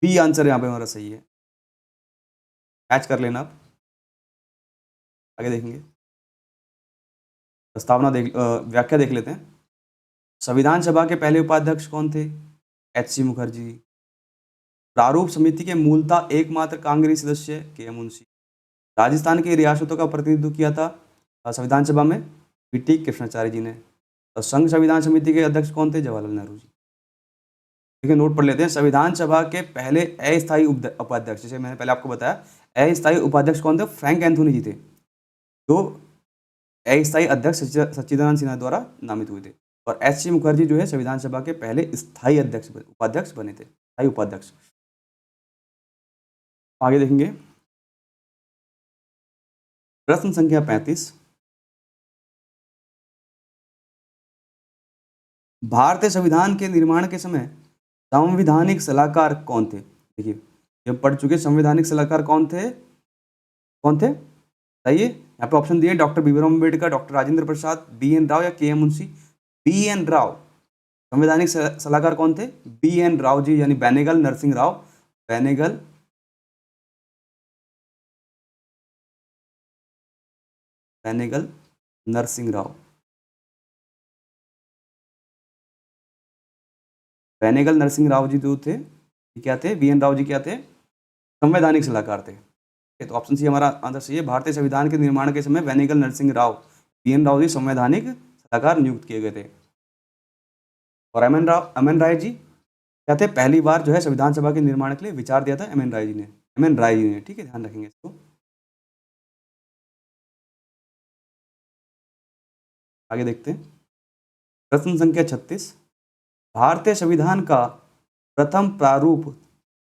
बी आंसर यहाँ पे हमारा सही है। मैच कर लेना आप। आगे देखेंगे, प्रस्तावना व्याख्या देख लेते हैं। संविधान सभा के पहले उपाध्यक्ष कौन थे? H C Mukherjee. प्रारूप समिति के मूलतः एकमात्र कांग्रेस सदस्य के एम मुंशी। राजस्थान की रियासतों का प्रतिनिधित्व किया था संविधान सभा में वीटी कृष्णाचार्य जी ने। और संघ संविधान समिति के अध्यक्ष कौन थे? जवाहरलाल नेहरू जी। ठीक है, नोट पढ़ लेते हैं। संविधान सभा के पहले अस्थायी उपाध्यक्ष, जैसे मैंने पहले आपको बताया, अस्थायी उपाध्यक्ष कौन थे? फ्रैंक एंथोनी जी थे, जो अस्थायी अध्यक्ष सच्चिदानंद सिन्हा द्वारा नामित हुए थे। और एच सी मुखर्जी जो है संविधान सभा के पहले स्थायी उपाध्यक्ष बने थे, स्थायी उपाध्यक्ष। आगे देखेंगे, प्रश्न संख्या 35। भारतीय संविधान के निर्माण के समय संवैधानिक सलाहकार कौन थे? देखिए, ये पढ़ चुके, संवैधानिक सलाहकार कौन थे? कौन थे? बताइए। यहाँ पे ऑप्शन दिए, doctor Bhimrao Ambedkar, doctor Rajendra Prasad, B N Rau या K M Munshi. B N Rau. संवैधानिक सलाहकार कौन थे? बी एन राव जी, यानी बेनेगल नरसिंह राव। बेनेगल बेनेगल नरसिंह राव। बेनेगल नरसिंह राव जी जो थे, ये क्या थे? बी एन राव जी क्या थे? संवैधानिक सलाहकार थे। तो ऑप्शन सी हमारा आंसर सही है। भारतीय संविधान के निर्माण के समय बेनेगल नरसिंह राव, बी एन राव जी संवैधानिक सलाहकार नियुक्त किए गए थे। और एम एन राय जी क्या थे? पहली बार जो है संविधान सभा के निर्माण के लिए विचार दिया था एम एन राय जी ने। एम एन राय जी ने। ठीक है, ध्यान रखेंगे इसको। आगे देखते हैं, प्रश्न संख्या 36। भारतीय संविधान का प्रथम प्रारूप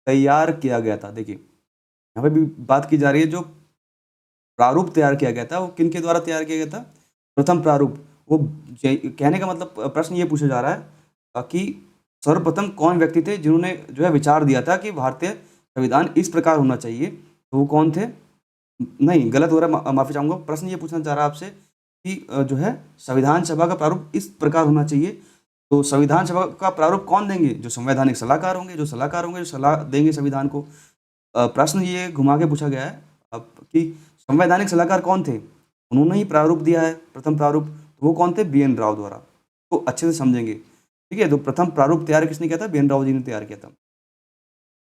तैयार किया गया था। देखिए, यहाँ पे भी बात की जा रही है, जो प्रारूप तैयार किया गया था वो किन के द्वारा तैयार किया गया था? प्रथम प्रारूप। वो कहने का मतलब, प्रश्न ये पूछा जा रहा है कि सर्वप्रथम कौन व्यक्ति थे जिन्होंने जो है विचार दिया था कि भारतीय संविधान इस प्रकार होना चाहिए, तो वो कौन थे? नहीं, गलत हो रहा है, माफी चाहूंगा। प्रश्न ये पूछना चाह रहा है आपसे कि जो है संविधान सभा का प्रारूप इस प्रकार होना चाहिए, तो संविधान सभा का प्रारूप कौन देंगे? जो संवैधानिक सलाहकार होंगे, जो सलाह देंगे संविधान को। प्रश्न ये घुमा के पूछा गया है अब कि संवैधानिक सलाहकार कौन थे? उन्होंने ही प्रारूप दिया है, प्रथम प्रारूप। तो वो कौन थे? बी एन राव द्वारा। तो अच्छे से समझेंगे। ठीक है, तो प्रथम प्रारूप तैयार किसने किया था? बी एन राव जी ने तैयार किया था।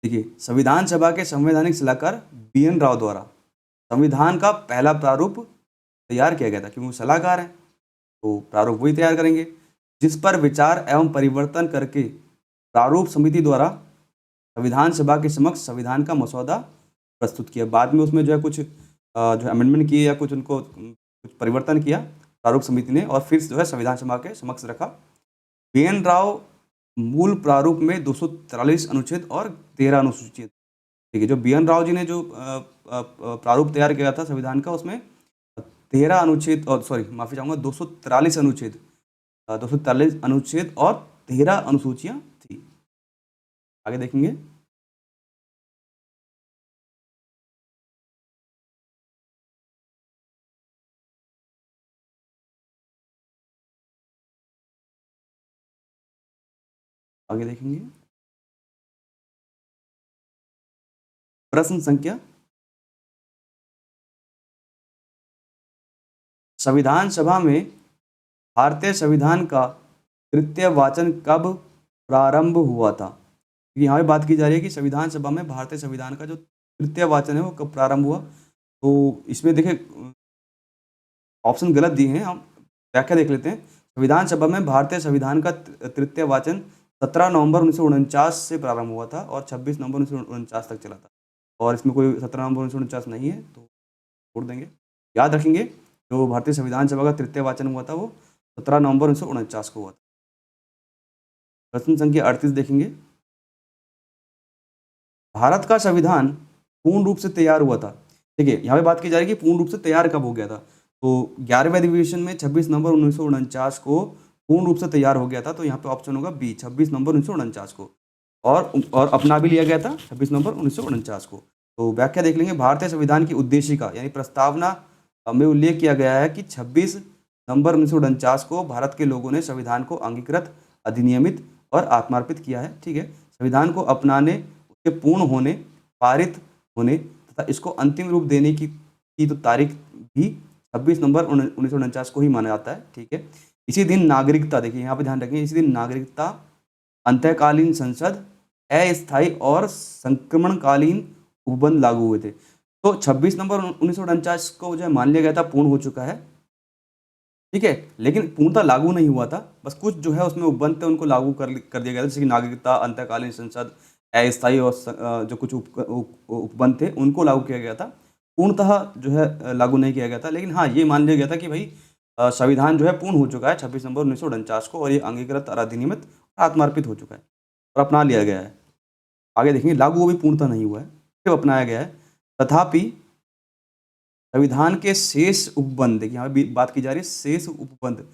देखिए, संविधान सभा के संवैधानिक सलाहकार बी एन राव द्वारा संविधान का पहला प्रारूप तैयार किया गया था, क्योंकि वो सलाहकार हैं तो प्रारूप वही तैयार करेंगे, जिस पर विचार एवं परिवर्तन करके प्रारूप समिति द्वारा संविधान सभा के समक्ष संविधान का मसौदा प्रस्तुत किया। बाद में उसमें जो है कुछ जो अमेंडमेंट किए या कुछ उनको कुछ परिवर्तन किया प्रारूप समिति ने, और फिर जो है संविधान सभा के समक्ष रखा। बी एन राव मूल प्रारूप में 243 अनुच्छेद और 13 अनुसूचित। ठीक है, जो बी एन राव जी ने जो प्रारूप तैयार किया था संविधान का, उसमें 13 अनुच्छेद, और सॉरी माफी चाहूंगा, 243 अनुच्छेद, 243 अनुच्छेद और 13 अनुसूचियां थी। आगे देखेंगे, आगे देखेंगे प्रश्न संख्या, संविधान सभा में भारतीय संविधान का तृतीय वाचन कब प्रारंभ हुआ था? यहाँ पे बात की जा रही है कि संविधान सभा में भारतीय संविधान का जो तृतीय वाचन है वो कब प्रारंभ हुआ। तो इसमें देखिए ऑप्शन गलत दिए हैं, हम व्याख्या देख लेते हैं। संविधान सभा में भारतीय संविधान का तृतीय वाचन 17 नवंबर 1949 से प्रारंभ हुआ था और 26 नवंबर 1949 तक चला था। और इसमें कोई 17 नवंबर 1949 नहीं है तो छोड़ देंगे। याद रखेंगे जो भारतीय संविधान सभा का तृतीय वाचन हुआ था वो 17 नवंबर 1949 को हुआ था। प्रश्न संख्या 38 देखेंगे। भारत का संविधान पूर्ण रूप से तैयार हुआ था। देखिए यहाँ पे बात की जा रही है कि पूर्ण रूप से तैयार कब हो गया था। तो 11वें अधिवेशन में 26 नवंबर 1949 को पूर्ण रूप से तैयार हो गया था। तो यहाँ पे ऑप्शन होगा बी, 26 नवंबर 1949 को। और अपना भी लिया गया था 26 नवंबर 1949 को। तो व्याख्या देख लेंगे। भारतीय संविधान की उद्देशिका यानी प्रस्तावना में उल्लेख किया गया है कि 26 नवंबर 1949 को भारत के लोगों ने संविधान को अंगीकृत, अधिनियमित और आत्मार्पित किया है। ठीक है, संविधान को अपनाने, उसके पूर्ण होने, पारित होने तथा इसको अंतिम रूप देने की तो तारीख भी 26 नवंबर 1949 को ही माना जाता है। ठीक है, इसी दिन नागरिकता, देखिए यहाँ पे ध्यान रखें, इसी दिन नागरिकता, अंतःकालीन संसद, अस्थायी और संक्रमणकालीन उपबंध लागू हुए थे। तो 26 नवंबर 1949 को जो है मान लिया गया था पूर्ण हो चुका है। ठीक है, लेकिन पूर्णतः लागू नहीं हुआ था, बस कुछ जो है उसमें उपबंध थे उनको लागू कर दिया गया था, जैसे कि नागरिकता, अंतःकालीन संसद, अस्थायी और जो कुछ उपबंध थे उनको लागू किया गया था। पूर्णतः जो है लागू नहीं किया गया था, लेकिन हाँ ये मान लिया गया था कि भाई संविधान जो है पूर्ण हो चुका है 26 नवंबर 1949 को और ये अंगीकृत और अधिनियमित आत्मार्पित हो चुका है और अपना लिया गया है। आगे देखेंगे, लागू भी पूर्णतः नहीं हुआ है, सिर्फ अपनाया गया है। तथापि संविधान के शेष उपबंध, देखिए यहाँ पे बात की जा रही है शेष उपबंध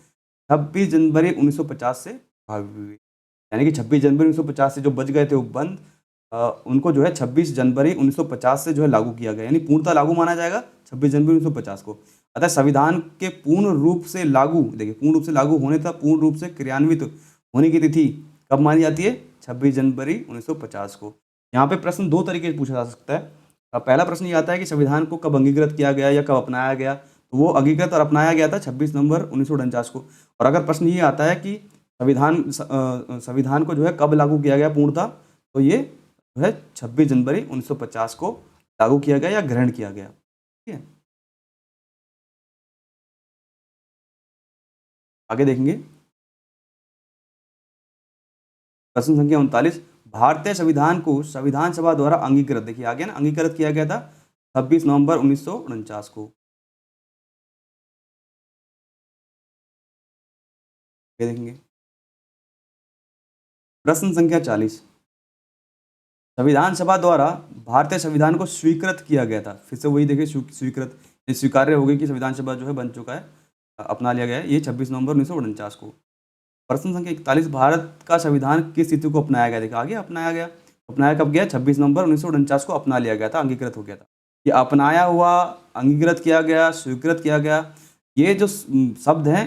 26 जनवरी 1950 से प्रभावी हुए, यानी कि 26 जनवरी 1950 से जो बच गए थे उपबंध उनको जो है 26 जनवरी 1950 से जो है लागू किया गया, यानी पूर्णतः लागू माना जाएगा 26 जनवरी 1950 को। अतः संविधान के पूर्ण रूप से लागू, देखिए पूर्ण रूप से लागू होने तक पूर्ण रूप से क्रियान्वित होने की तिथि कब मानी जाती है? 26 जनवरी 1950 को। यहाँ पे प्रश्न दो तरीके से पूछा जा सकता है। पहला प्रश्न ये आता है कि संविधान को कब अंगीकृत किया गया या कब अपनाया गया, तो वो अंगीकृत और अपनाया गया था 26 नवंबर 1949 को। और अगर प्रश्न ये आता है कि संविधान को जो है कब लागू किया गया पूर्णतः, तो ये जो है 26 जनवरी 1950 को लागू किया गया या ग्रहण किया गया। ठीक है, आगे देखेंगे प्रश्न संख्या 39। भारतीय संविधान को संविधान सभा द्वारा अंगीकृत, देखिए आगे ना अंगीकृत किया गया था 26 नवंबर 1949 को। ये देखेंगे प्रश्न संख्या 40। संविधान सभा द्वारा भारतीय संविधान को स्वीकृत किया गया था। फिर से वही देखिए स्वीकृत, स्वीकार्य हो गई कि संविधान सभा जो है बन चुका है, अपना लिया गया है, ये 26 नवंबर 1949 को। प्रश्न संख्या 41। भारत का संविधान किस तिथि को अपनाया गया? देखिए आगे अपनाया गया, अपनाया कब गया? 26 नवंबर 1949 को अपना लिया गया था, अंगीकृत हो गया था। ये अपनाया हुआ, अंगीकृत किया गया, स्वीकृत किया गया, ये जो शब्द हैं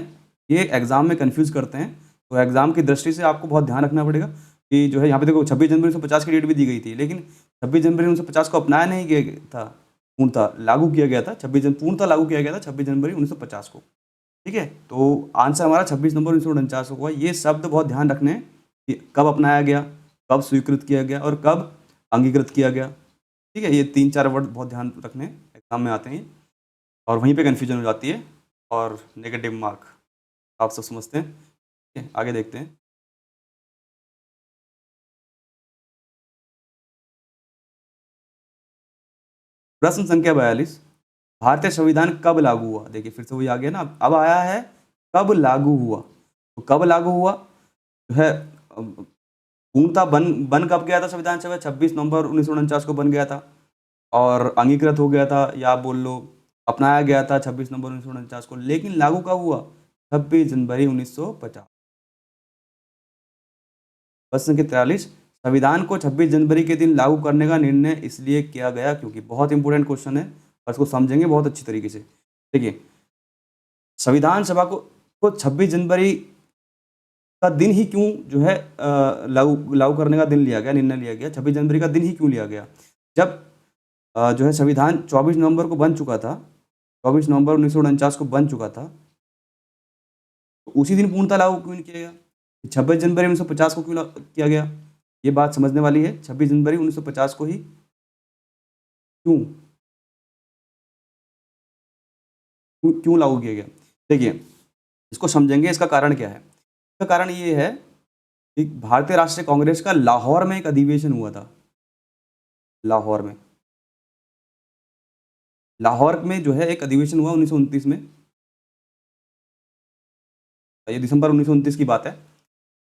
ये एग्जाम में कंफ्यूज करते हैं। तो एग्जाम की दृष्टि से आपको बहुत ध्यान रखना पड़ेगा कि जो है यहाँ पे देखो 26 जनवरी 1950 की डेट भी दी गई थी, लेकिन 26 जनवरी 1950 को अपनाया नहीं गया था, पूर्णतः लागू किया गया था, पूर्णतः लागू किया गया था 26 जनवरी 1950 को। ठीक है, तो आंसर हमारा 26 नवंबर 1949 को है। ये शब्द बहुत ध्यान रखने हैं कि कब अपनाया गया, कब स्वीकृत किया गया और कब अंगीकृत किया गया। ठीक है, ये 3-4 वर्ड बहुत ध्यान रखने हैं, एग्जाम में आते हैं और वहीं पे कन्फ्यूजन हो जाती है और नेगेटिव मार्क आप सब समझते हैं। ठीक है, आगे देखते हैं। प्रश्न संख्या 42। भारतीय संविधान कब लागू हुआ? देखिए फिर से वही आ गया ना, अब आया है कब लागू हुआ। तो कब लागू हुआ जो है, पूर्णतः बन कब गया था संविधान सभा? 26 नवंबर 1949 को बन गया था और अंगीकृत हो गया था, या आप बोल लो अपनाया गया था 26 नवंबर 1949 को, लेकिन लागू कब हुआ? 26 जनवरी 1950। प्रश्न संख्या 43। संविधान को 26 जनवरी के दिन लागू करने का निर्णय इसलिए किया गया क्योंकि, बहुत इंपॉर्टेंट क्वेश्चन है और इसको समझेंगे बहुत अच्छी तरीके से। देखिए संविधान सभा को 26 जनवरी का दिन ही क्यों जो है लागू करने का दिन लिया गया, निर्णय लिया गया, 26 जनवरी का दिन ही क्यों लिया गया? जब जो है संविधान 24 नवंबर को बन चुका था, 24 नवंबर 1949 को बन चुका था, तो उसी दिन पूर्णतः लागू क्यों नहीं किया गया? 26 जनवरी 1950 को क्यों किया गया? ये बात समझने वाली है। 26 जनवरी 1950 को ही क्यों क्यों क्यों लागू किया गया? देखिए, इसको समझेंगे, इसका कारण क्या है। इसका कारण ये है कि भारतीय राष्ट्रीय कांग्रेस का लाहौर में एक अधिवेशन हुआ था। लाहौर में जो है एक अधिवेशन हुआ 1929 में, ये दिसंबर 1929 की बात है।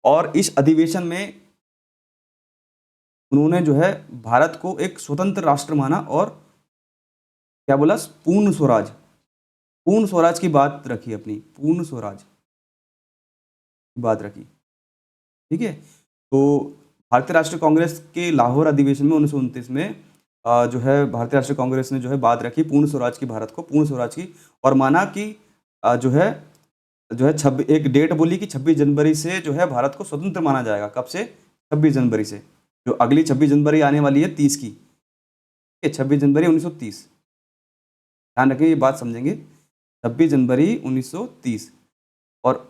और इस अधिवेशन में उन्होंने जो है भारत को एक स्वतंत्र राष्ट्र माना और क्या बोला, पूर्ण स्वराज की बात रखी, अपनी पूर्ण स्वराज की बात रखी। ठीक है, तो भारतीय राष्ट्रीय कांग्रेस के लाहौर अधिवेशन में 1929 में जो है भारतीय राष्ट्रीय कांग्रेस ने जो है बात रखी पूर्ण स्वराज की, भारत को पूर्ण स्वराज की, और माना कि जो है एक डेट बोली कि 26 जनवरी से जो है भारत को स्वतंत्र माना जाएगा। कब से? 26 जनवरी से। जो अगली 26 जनवरी आने वाली है 30 की, 26 जनवरी 1930, ध्यान रखें, ये बात समझेंगे, 26 जनवरी 1930। और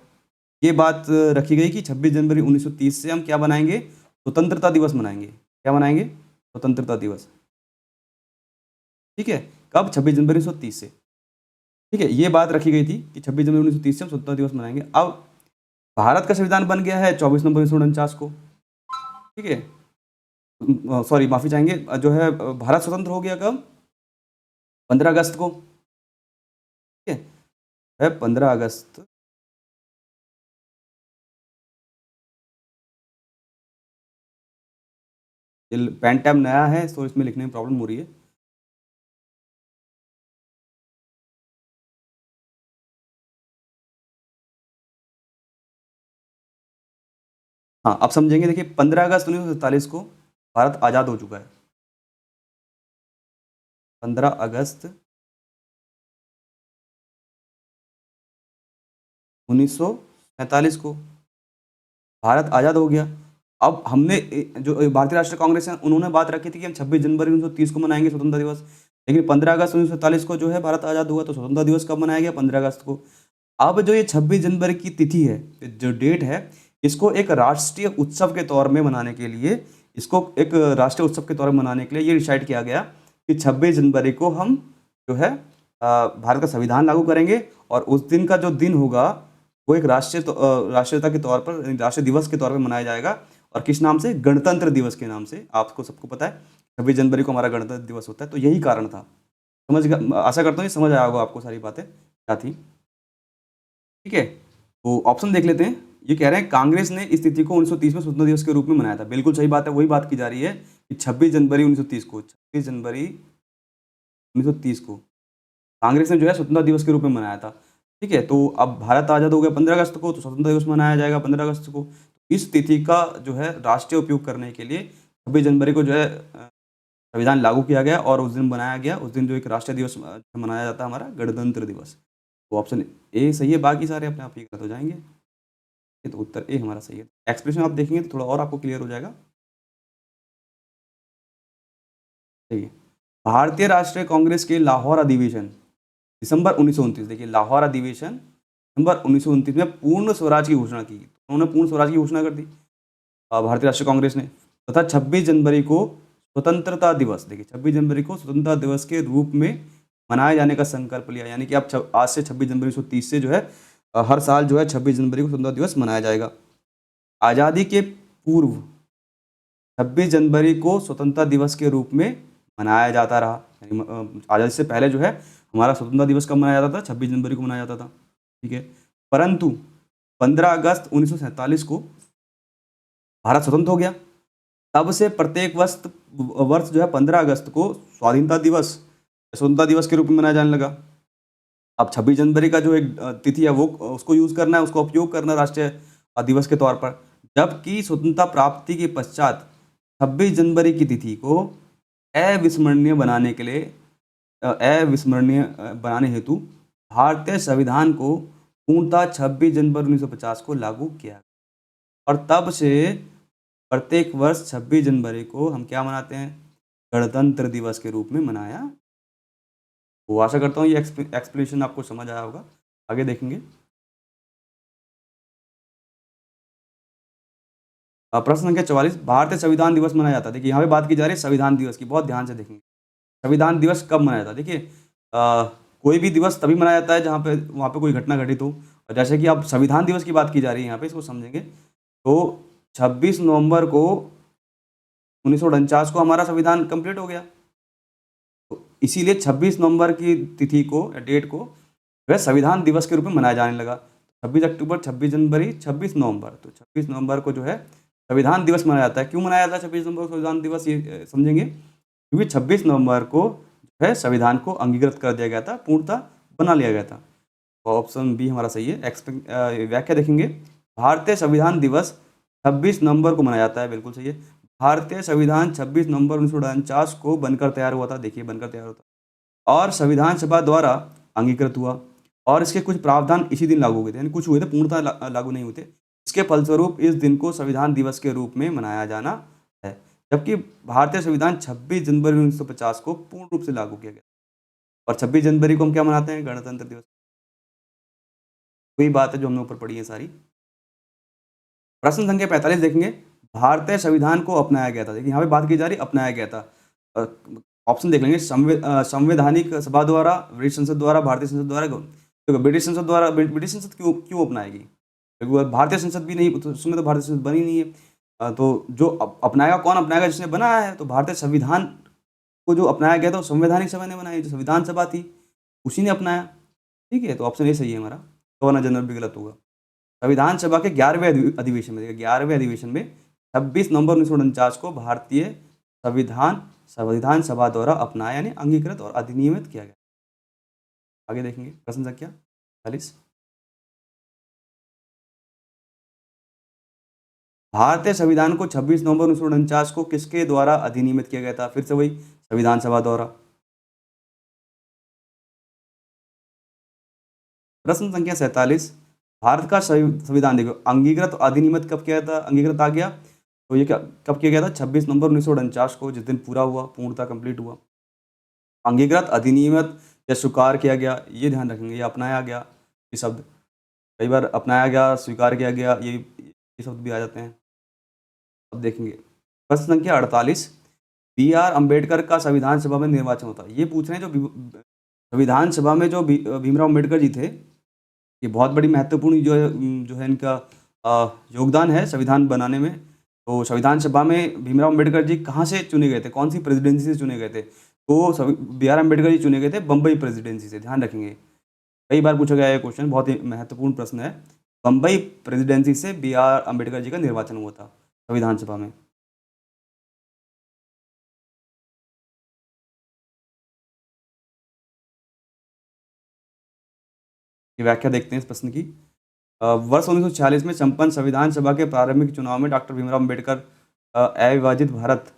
ये बात रखी गई कि 26 जनवरी 1930 से हम क्या बनाएंगे? स्वतंत्रता दिवस मनाएंगे। क्या मनाएंगे? स्वतंत्रता दिवस। ठीक है, कब? 26 जनवरी 1930 से। ठीक है, ये बात रखी गई थी कि 26 जनवरी 1930 से हम स्वतंत्रता दिवस मनाएंगे। अब भारत का संविधान बन गया है 24 नवंबर 1949 को। ठीक है, सॉरी माफी चाहेंगे, जो है भारत स्वतंत्र हो गया कब? 15 अगस्त को। ठीक है, 15 अगस्त पेन टैब नया है तो इसमें लिखने में प्रॉब्लम हो रही है। हाँ, अब समझेंगे। देखिए, 15 अगस्त 1947 को भारत आज़ाद हो चुका है। 15 अगस्त 1947 को भारत आज़ाद हो गया। अब हमने जो भारतीय राष्ट्रीय कांग्रेस है उन्होंने बात रखी थी कि हम 26 जनवरी 1930 को मनाएंगे स्वतंत्रता दिवस, लेकिन 15 अगस्त 1947 को जो है भारत आज़ाद हुआ, तो स्वतंत्रता दिवस कब मनाया गया? 15 अगस्त को। अब जो ये 26 जनवरी की तिथि है, जो डेट है, इसको एक राष्ट्रीय उत्सव के तौर में मनाने के लिए, इसको एक राष्ट्रीय उत्सव के तौर में मनाने के लिए ये डिसाइड किया गया कि 26 जनवरी को हम जो है भारत का संविधान लागू करेंगे, और उस दिन का जो दिन होगा वो एक राष्ट्रीयता के तौर पर, राष्ट्रीय दिवस के तौर पर मनाया जाएगा। और किस नाम से? गणतंत्र दिवस के नाम से। आपको सबको पता है 26 जनवरी को हमारा गणतंत्र दिवस होता है, तो यही कारण था। आशा करता हूँ ये समझ आया होगा आपको सारी बातें क्या थी। ठीक है, तो ऑप्शन देख लेते हैं। ये कह रहे हैं कांग्रेस ने इस तिथि को 1930 में स्वतंत्रता दिवस के रूप में मनाया था। बिल्कुल सही बात है, वही बात की जा रही है कि 26 जनवरी 1930 को, 26 जनवरी 1930 को कांग्रेस ने जो है स्वतंत्रता दिवस के रूप में मनाया था। ठीक है, तो अब भारत आज़ाद हो गया 15 अगस्त को, तो स्वतंत्रता दिवस मनाया जाएगा 15 अगस्त को। इस तिथि का जो है राष्ट्रीय उपयोग करने के लिए 26 जनवरी को जो है संविधान लागू किया गया और उस दिन बनाया गया। उस दिन जो एक राष्ट्रीय दिवस मनाया जाता है हमारा गणतंत्र दिवस। तो ऑप्शन ए सही है, बाकी सारे अपने आप ही गलत हो जाएंगे। ये तो उत्तर ए हमारा सही है। एक्सप्रेशन आप देखेंगे तो थोड़ा और आपको क्लियर हो जाएगा। ठीक है, भारतीय राष्ट्रीय कांग्रेस के लाहौर अधिवेशन दिसंबर 1929, देखिए लाहौर अधिवेशन दिसंबर 1929 में पूर्ण स्वराज की घोषणा की। उन्होंने पूर्ण स्वराज की घोषणा कर दी भारतीय राष्ट्रीय कांग्रेस ने, तथा 26 जनवरी को स्वतंत्रता दिवस, देखिए 26 जनवरी को स्वतंत्रता दिवस के रूप में मनाए जाने का संकल्प लिया। यानी कि अब आज से 26 जनवरी 1930 से जो है हर साल जो है 26 जनवरी को स्वतंत्रता दिवस मनाया जाएगा। आज़ादी के पूर्व 26 जनवरी को स्वतंत्रता दिवस के रूप में मनाया जाता रहा। आज़ादी से पहले जो है हमारा स्वतंत्रता दिवस कब मनाया जाता था? 26 जनवरी को मनाया जाता था। ठीक है, परंतु 15 अगस्त 1947 को भारत स्वतंत्र हो गया। तब से प्रत्येक वर्ष जो है 15 अगस्त को स्वाधीनता दिवस, स्वतंत्रता दिवस के रूप में मनाया जाने लगा। अब 26 जनवरी का जो एक तिथि है वो उसको यूज करना है, उसको उपयोग करना है राष्ट्रीय दिवस के तौर पर। जबकि स्वतंत्रता प्राप्ति के पश्चात 26 जनवरी की तिथि को अविस्मरणीय बनाने के लिए, अविस्मरणीय बनाने हेतु भारतीय संविधान को पूर्णतः 26 जनवरी 1950 को लागू किया, और तब से प्रत्येक वर्ष 26 जनवरी को हम क्या मनाते हैं? गणतंत्र दिवस के रूप में मनाया। तो आशा करता हूँ ये एक्सप्लेनेशन आपको समझ आया होगा। आगे देखेंगे। प्रश्न संख्या 44, भारतीय संविधान दिवस मनाया जाता है। देखिए यहाँ पे बात की जा रही है संविधान दिवस की, बहुत ध्यान से देखेंगे। संविधान दिवस कब मनाया जाता है? देखिए कोई भी दिवस तभी मनाया जाता है जहाँ पे वहाँ पे कोई घटना घटित हो। और जैसे कि अब संविधान दिवस की बात की जा रही है यहाँ पे, इसको समझेंगे। तो 26 नवंबर को 1949 को हमारा संविधान कंप्लीट हो गया। तो इसीलिए 26 नवंबर की तिथि को या डेट को वह संविधान दिवस के रूप में मनाया जाने लगा। 26 अक्टूबर, 26 जनवरी, 26 नवंबर, तो 26 नवंबर को जो है संविधान दिवस मनाया जाता है। क्यों मनाया जाता है 26 नवंबर को संविधान दिवस, ये समझेंगे। क्योंकि 26 नवंबर को जो है संविधान को अंगीकृत कर दिया गया था, पूर्णतः बना लिया गया था। तो ऑप्शन बी हमारा सही है। व्याख्या देखेंगे। भारतीय संविधान दिवस 26 नवंबर को मनाया जाता है, बिल्कुल सही है। भारतीय संविधान 26 नवंबर 1949 को बनकर तैयार हुआ था। देखिए बनकर तैयार होता और संविधान सभा द्वारा अंगीकृत हुआ और इसके कुछ प्रावधान इसी दिन लागू हुए थे, यानी कुछ हुए थे, पूर्णतः लागू नहीं हुए थे। इसके फलस्वरूप इस दिन को संविधान दिवस के रूप में मनाया जाना है। जबकि भारतीय संविधान 26 जनवरी 1950 को पूर्ण रूप से लागू किया गया और 26 जनवरी को हम क्या मनाते हैं? गणतंत्र दिवस। वही बात है जो हमने ऊपर पढ़ी है सारी। प्रश्न संख्या 45 देखेंगे। भारतीय संविधान को अपनाया गया था। देखिए यहाँ पे बात की जा रही अपनाया गया था। ऑप्शन देख लेंगे। संवैधानिक सभा द्वारा, ब्रिटिश संसद द्वारा, भारतीय संसद द्वारा। तो ब्रिटिश संसद द्वारा, ब्रिटिश संसद क्यों अपनाएगी? क्योंकि भारतीय संसद भी नहीं, तो उसमें तो भारतीय संसद बनी नहीं है। तो जो अपनाएगा, कौन अपनाएगा? जिसने बनाया है। तो भारतीय संविधान को जो अपनाया गया था संवैधानिक सभा ने बनाया, जो संविधान सभा थी उसी ने अपनाया। ठीक है, तो ऑप्शन ए सही है हमारा। गवर्नर जनरल भी गलत होगा। संविधान सभा के 11वें अधिवेशन में, 11वें अधिवेशन में 26 नवंबर 1949 को भारतीय संविधान सभा द्वारा अपनाया, यानी अंगीकृत और अधिनियमित किया गया। आगे देखेंगे। प्रश्न संख्या 40। भारतीय संविधान को 26 नवंबर 1949 को किसके द्वारा अधिनियमित किया गया था? फिर से वही संविधान सभा द्वारा। प्रश्न संख्या 47। भारत का संविधान देखो अंगीकृत और अधिनियमित कब किया था? अंगीकृत आ गया तो ये कब किया गया था? 26 नवंबर 1949 को, जिस दिन पूरा हुआ, पूर्णतः कंप्लीट हुआ। अंगीकृत, अधिनियमित या स्वीकार किया गया, ये ध्यान रखेंगे। या अपनाया गया, ये शब्द कई बार अपनाया गया, स्वीकार किया गया, ये शब्द भी आ जाते हैं। अब देखेंगे। प्रश्न संख्या 48। B.R. अम्बेडकर का संविधान सभा में निर्वाचन होता है। ये पूछ रहे हैं जो संविधान सभा में जो भीमराव अम्बेडकर जी थे, ये बहुत बड़ी महत्वपूर्ण जो है इनका योगदान है संविधान बनाने में। तो संविधान सभा में भीमराव अम्बेडकर जी कहाँ से चुने गए थे? कौन सी प्रेसिडेंसी से चुने गए थे? तो B.R. अम्बेडकर जी चुने गए थे बम्बई प्रेसिडेंसी से। ध्यान रखेंगे, कई बार पूछा गया है क्वेश्चन, बहुत ही महत्वपूर्ण प्रश्न है। बम्बई प्रेसिडेंसी से B.R. अम्बेडकर जी का निर्वाचन हुआ था संविधान सभा में। की व्याख्या देखते हैं इस प्रश्न की। वर्ष 1946 में संपन्न संविधान सभा के प्रारंभिक चुनाव में डॉक्टर भीमराव अम्बेडकर अविभाजित भारत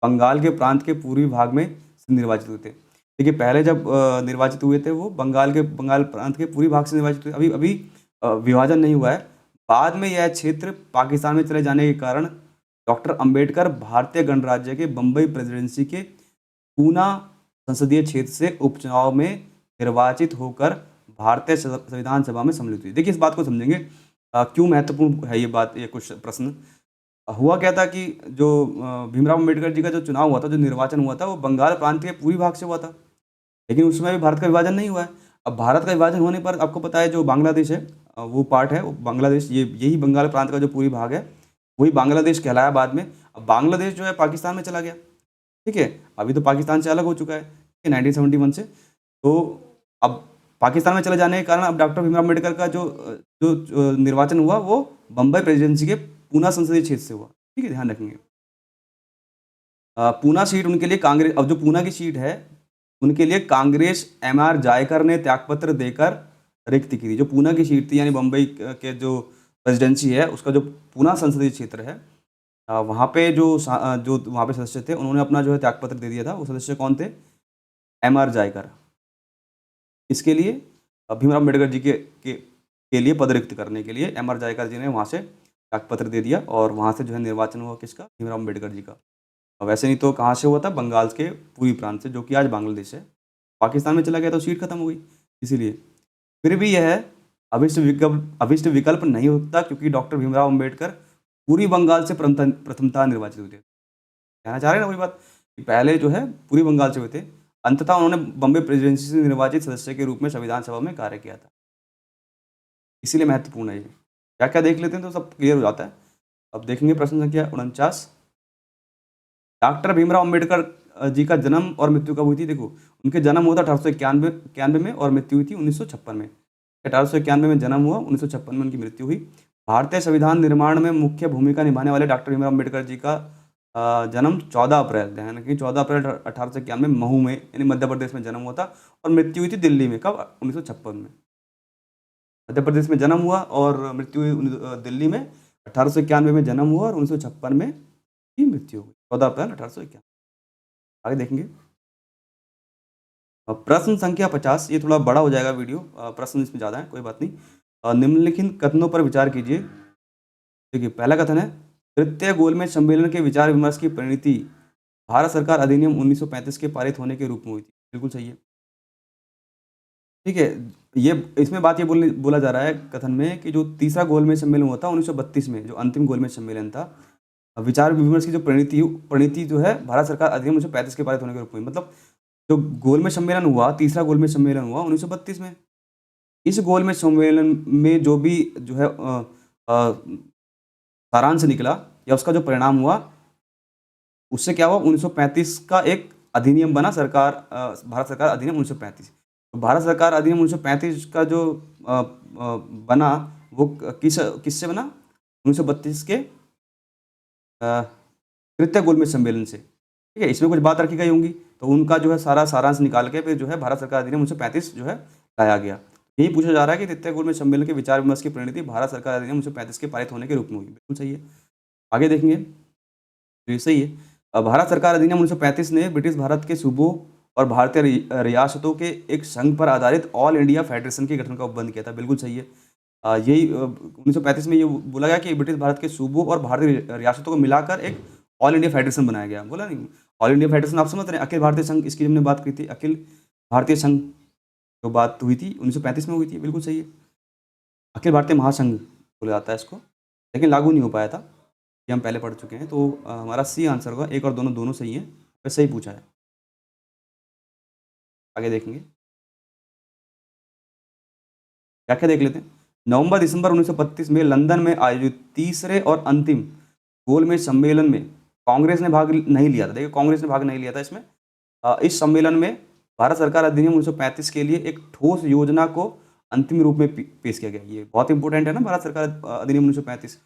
बंगाल के प्रांत के पूर्वी भाग में निर्वाचित हुए थे। देखिए पहले जब निर्वाचित हुए थे वो बंगाल प्रांत के पूर्वी भाग से निर्वाचित हुए। अभी विभाजन नहीं हुआ है। बाद में यह क्षेत्र पाकिस्तान में चले जाने के कारण डॉक्टर अम्बेडकर भारतीय गणराज्य के बम्बई प्रेसिडेंसी के पूना संसदीय क्षेत्र से उपचुनाव में निर्वाचित होकर भारतीय संविधान सभा में सम्मिलित हुई। देखिए इस बात को समझेंगे क्यों महत्वपूर्ण है ये बात। ये कुछ प्रश्न हुआ क्या था कि जो भीमराव अम्बेडकर जी का जो चुनाव हुआ था, जो निर्वाचन हुआ था, वो बंगाल प्रांत के पूर्वी भाग से हुआ था, लेकिन उसमें भी भारत का विभाजन नहीं हुआ है। अब भारत का विभाजन होने पर आपको पता है जो बांग्लादेश है वो पार्ट है, वो बांग्लादेश, यही बंगाल प्रांत का जो पूर्वी भाग है वही बांग्लादेश कहलाया बाद में। अब बांग्लादेश जो है पाकिस्तान में चला गया। ठीक है, अभी तो पाकिस्तान से अलग हो चुका है 1971 से। तो अब पाकिस्तान में चले जाने के कारण अब डॉक्टर भीमराव अम्बेडकर का जो निर्वाचन हुआ वो बम्बई प्रेसिडेंसी के पूना संसदीय क्षेत्र से हुआ। ठीक है, ध्यान रखेंगे। पूना सीट उनके लिए कांग्रेस, अब जो पूना की सीट है उनके लिए कांग्रेस M.R. जायकर ने त्यागपत्र देकर रिक्त की थी। जो पूना की सीट थी यानी बम्बई के जो प्रेसिडेंसी है उसका जो पूना संसदीय क्षेत्र है, वहाँ पे जो वहाँ पे सदस्य थे उन्होंने अपना जो है त्यागपत्र दे दिया था। वो सदस्य कौन थे? M.R. जायकर। इसके लिए भीमराव अम्बेडकर जी के लिए पद रिक्त करने के लिए M.R. जायकर जी ने वहाँ से त्यागपत्र दे दिया और वहाँ से जो है निर्वाचन हुआ किसका? भीमराव अम्बेडकर जी का। वैसे नहीं तो कहाँ से हुआ था, बंगाल के पूर्वी प्रांत से, जो कि आज बांग्लादेश है। पाकिस्तान में चला गया तो सीट खत्म हो गई, इसीलिए। फिर भी यह अभिष्ट विकल्प नहीं होता, क्योंकि डॉक्टर भीमराव अंबेडकर पूर्वी बंगाल से प्रथमतः निर्वाचित हुए थे। कहना चाह रहे हैं ना वही बात, कि पहले जो है पूर्वी बंगाल से हुए थे, अंततः उन्होंने बॉम्बे प्रेसिडेंसी से निर्वाचित सदस्य के रूप में संविधान सभा में कार्य किया था। इसीलिए महत्वपूर्ण है ये। क्या क्या देख लेते हैं तो सब क्लियर हो जाता है। अब देखेंगे प्रश्न संख्या 49। डॉक्टर भीमराव अंबेडकर जी का जन्म और मृत्यु कब हुई थी? देखो, उनके जन्म हुआ था 1891 में और मृत्यु हुई थी 1956 में। 1891 में जन्म हुआ, 1956 में उनकी मृत्यु हुई। भारतीय संविधान निर्माण में मुख्य भूमिका निभाने वाले डॉक्टर भीमराव अंबेडकर जी का जन्म 14 अप्रैल, ध्यान रखिए 14 अप्रैल 1891 महू में, यानी मध्य प्रदेश में जन्म हुआ था, और मृत्यु हुई थी दिल्ली में। कब? 1956 में। मध्य प्रदेश में जन्म हुआ और मृत्यु हुई दिल्ली में। 1891 में जन्म हुआ और 1956 में की मृत्यु हुई, 14 अप्रैल 1891। आगे देखेंगे। प्रश्न संख्या 50, ये थोड़ा बड़ा हो जाएगा वीडियो, प्रश्न इसमें ज़्यादा है, कोई बात नहीं। निम्नलिखित कथनों पर विचार कीजिए। देखिए, पहला कथन है, तृतीय गोलमेज सम्मेलन के विचार विमर्श की परिणति भारत सरकार अधिनियम 1935 के पारित होने के रूप में हुई थी। बिल्कुल सही है। ठीक है, ये इसमें बात ये बोला जा रहा है कथन में कि जो तीसरा गोलमेज सम्मेलन हुआ था 1932 में, जो अंतिम गोलमेज सम्मेलन था, विचार विमर्श की जो परिणति जो है भारत सरकार अधिनियम 1935 के पारित होने के रूप में, मतलब जो गोलमेज सम्मेलन हुआ, तीसरा गोलमेज सम्मेलन हुआ 1932 में। इस गोलमेज सम्मेलन में जो भी जो है सारांश निकला या उसका जो परिणाम हुआ, उससे क्या हुआ, 1935 का एक अधिनियम बना, भारत सरकार अधिनियम 1935। तो भारत सरकार अधिनियम 1935 का जो बना, वो किससे बना? 1932 के तृतीय गोलमेज सम्मेलन से। ठीक है, इसमें कुछ बात रखी गई होंगी, तो उनका जो है सारा सारांश निकाल के फिर जो है भारत सरकार अधिनियम 1935 जो है लाया गया। यही पूछा जा रहा है कि तृतीय गोलमेज सम्मेलन के विचार विमर्श की परिणति भारत सरकार अधिनियम 1935 के पारित होने के रूप में हुई। बिल्कुल सही है। आगे देखेंगे, तो ये सही है। भारत सरकार अधिनियम 1935 ने ब्रिटिश भारत के सूबों और भारतीय रियासतों के एक संघ पर आधारित ऑल इंडिया फेडरेशन के गठन का उपबंध किया था। बिल्कुल सही है। यही 1935 में ये बोला गया कि ब्रिटिश भारत के सूबों और भारतीय रियासतों को मिलाकर एक ऑल इंडिया फेडरेशन बनाया गया। बोला नहीं, ऑल इंडिया फेडरेशन आप समझ रहे हैं, अखिल भारतीय संघ, इसकी हमने बात की थी, अखिल भारतीय संघ जो बात हुई थी 1935 में हुई थी। बिल्कुल सही है। अखिल भारतीय महासंघ बोला जाता है इसको, लेकिन लागू नहीं हो पाया था, ये हम पहले पढ़ चुके हैं। तो हमारा सी आंसर होगा, एक और दोनों सही है, वैसे सही पूछा है। आगे देखेंगे, व्याख्या देख लेते हैं। नवंबर दिसंबर 1932 में लंदन में आयोजित तीसरे और अंतिम गोलमेज सम्मेलन में कांग्रेस ने भाग नहीं लिया था। देखिए, कांग्रेस ने भाग नहीं लिया था इसमें। इस सम्मेलन में भारत सरकार अधिनियम 1935 के लिए एक ठोस योजना को अंतिम रूप में पेश किया गया। ये बहुत इंपॉर्टेंट है ना, भारत सरकार अधिनियम 1935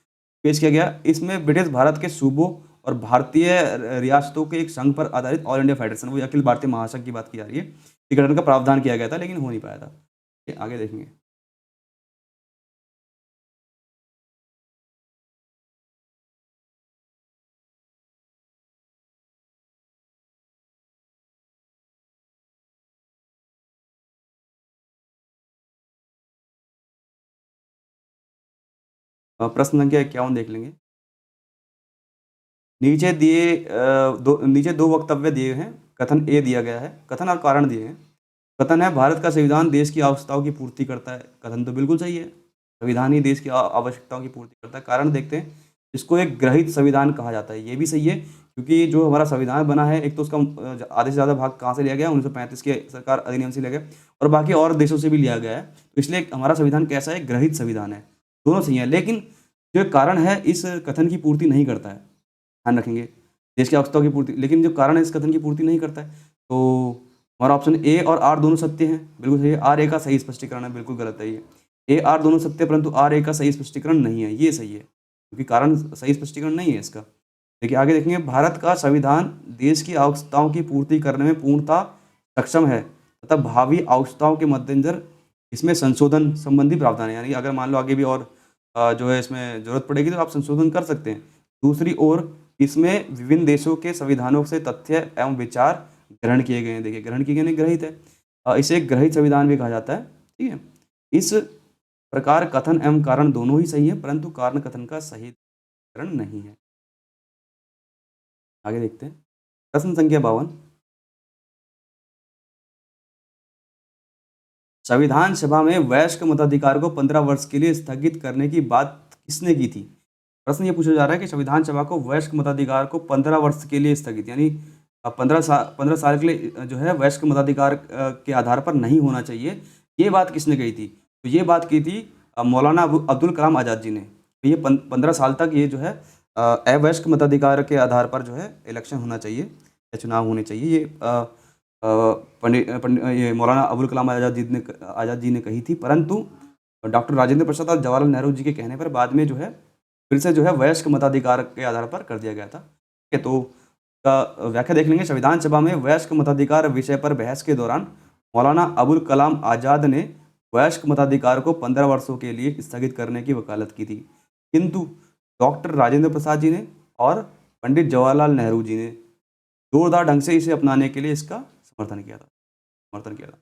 पेश किया गया। इसमें ब्रिटिश भारत के सूबों और भारतीय रियासतों के एक संघ पर आधारित ऑल इंडिया फेडरेशन, वो अखिल भारतीय महासंघ की बात की जा रही है, ये गठन का प्रावधान किया गया था, लेकिन हो नहीं पाया था। आगे देखेंगे। प्रश्न संख्या 51 देख लेंगे। नीचे दो वक्तव्य दिए हैं। कथन ए दिया गया है, कथन और कारण दिए हैं। कथन है, भारत का संविधान देश की आवश्यकताओं की पूर्ति करता है। कथन तो बिल्कुल सही है, संविधान ही देश की आवश्यकताओं की पूर्ति करता है। कारण देखते हैं, इसको एक ग्रहित संविधान कहा जाता है। ये भी सही है, क्योंकि जो हमारा संविधान बना है, एक तो उसका आधे से ज़्यादा भाग कहाँ से लिया गया, 1935 के सरकार अधिनियम से लिया गया, और बाकी और देशों से भी लिया गया है। तो इसलिए हमारा संविधान कैसा है? ग्रहित संविधान है। दोनों सही है, लेकिन जो कारण है इस कथन की पूर्ति नहीं करता है, ध्यान रखेंगे, देश की आवश्यकताओं की पूर्ति, लेकिन जो कारण है इस कथन की पूर्ति नहीं करता है। तो हमारा ऑप्शन ए और आर दोनों सत्य हैं। बिल्कुल सही है। आर ए का सही स्पष्टीकरण है, बिल्कुल गलत है ये। ए आर दोनों सत्य, परंतु आर ए का सही स्पष्टीकरण नहीं है, ये सही है, क्योंकि कारण सही स्पष्टीकरण नहीं है इसका। देखिए, आगे देखेंगे। भारत का संविधान देश की आवश्यकताओं की पूर्ति करने में पूर्णतः सक्षम है तथा भावी आवश्यकताओं के मद्देनजर इसमें संशोधन संबंधी प्रावधान है, यानी अगर मान लो आगे भी और जो है इसमें जरूरत पड़ेगी तो आप संशोधन कर सकते हैं। दूसरी ओर इसमें विभिन्न देशों के संविधानों से तथ्य एवं विचार ग्रहण किए गए हैं। देखिए, ग्रहण किए गए नहीं, ग्रहित है। इसे ग्रहित संविधान भी कहा जाता है। ठीक है, इस प्रकार कथन एवं कारण दोनों ही सही है, परंतु कारण कथन का सही कारण नहीं है। आगे देखते हैं। प्रश्न संख्या 52, संविधान सभा में वयस्क मताधिकार को 15 वर्ष के लिए स्थगित करने की बात किसने की थी? प्रश्न ये पूछा जा रहा है कि संविधान सभा को वयस्क मताधिकार को 15 वर्ष के लिए स्थगित, यानी 15 साल के लिए जो है वयस्क मताधिकार के आधार पर नहीं होना चाहिए, ये बात किसने कही थी? तो ये बात की थी मौलाना अब्दुल कलाम आज़ाद जी ने। तो ये 15 साल तक ये जो है अवयस्क मताधिकार के आधार पर जो है इलेक्शन होना चाहिए या चुनाव होने चाहिए, ये ये मौलाना अबुल कलाम आज़ाद जी ने कही थी। परंतु डॉक्टर राजेंद्र प्रसाद और जवाहरलाल नेहरू जी के कहने पर बाद में जो है फिर से जो है वयस्क मताधिकार के आधार पर कर दिया गया था। ठीक है, तो का व्याख्या देख लेंगे। संविधान सभा में वयस्क मताधिकार विषय पर बहस के दौरान मौलाना अबुल कलाम आज़ाद ने वयस्क मताधिकार को 15 वर्षों के लिए स्थगित करने की वकालत की थी, किंतु डॉक्टर राजेंद्र प्रसाद जी ने और पंडित जवाहरलाल नेहरू जी ने जोरदार ढंग से इसे अपनाने के लिए इसका समर्थन किया था।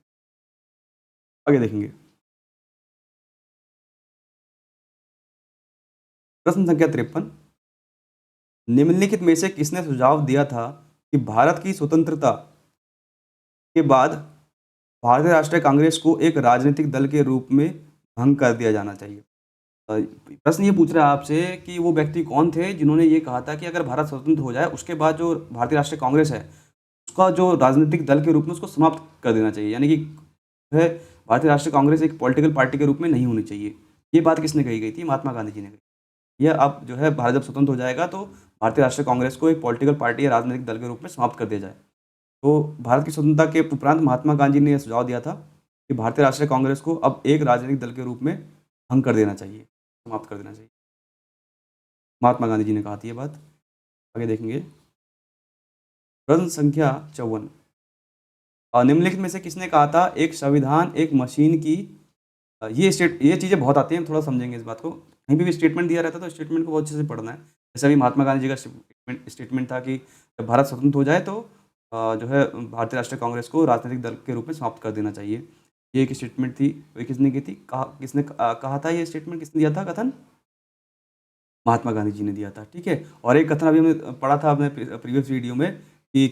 आगे देखेंगे। प्रश्न संख्या 53, निम्नलिखित में से किसने सुझाव दिया था कि भारत की स्वतंत्रता के बाद भारतीय राष्ट्रीय कांग्रेस को एक राजनीतिक दल के रूप में भंग कर दिया जाना चाहिए? प्रश्न ये पूछ रहा है आपसे कि वो व्यक्ति कौन थे जिन्होंने ये कहा था कि अगर भारत स्वतंत्र हो जाए उसके बाद जो भारतीय राष्ट्रीय कांग्रेस है उसका जो राजनीतिक दल के रूप में उसको समाप्त कर देना चाहिए, यानी कि जो है भारतीय राष्ट्रीय कांग्रेस एक पॉलिटिकल पार्टी के रूप में नहीं होनी चाहिए। ये बात किसने कही गई थी? महात्मा गांधी जी ने कही। यह अब जो है भारत जब स्वतंत्र हो जाएगा तो भारतीय राष्ट्रीय कांग्रेस को एक पॉलिटिकल पार्टी या राजनीतिक दल के रूप में समाप्त कर दिया जाए। तो भारत की स्वतंत्रता के उपरांत महात्मा गांधी ने यह सुझाव दिया था कि भारतीय राष्ट्रीय कांग्रेस को अब एक राजनीतिक दल के रूप में भंग कर देना चाहिए, समाप्त कर देना चाहिए। महात्मा गांधी जी ने कहा थी ये बात। आगे देखेंगे। प्रश्न संख्या 54, निम्नलिखित में से किसने कहा था एक संविधान एक मशीन की ये चीज़ें बहुत आती हैं, थोड़ा समझेंगे इस बात को। कहीं भी स्टेटमेंट दिया रहता है तो स्टेटमेंट को बहुत अच्छे से पढ़ना है। जैसे अभी महात्मा गांधी जी का स्टेटमेंट था कि जब भारत स्वतंत्र हो जाए तो जो है भारतीय राष्ट्रीय कांग्रेस को राजनीतिक दल के रूप में समाप्त कर देना चाहिए। ये एक स्टेटमेंट थी। ये किसने की थी? किसने कहा था? ये स्टेटमेंट किसने दिया था कथन? महात्मा गांधी जी ने दिया था। ठीक है, और एक कथन अभी हमने पढ़ा था अपने प्रीवियस वीडियो में कि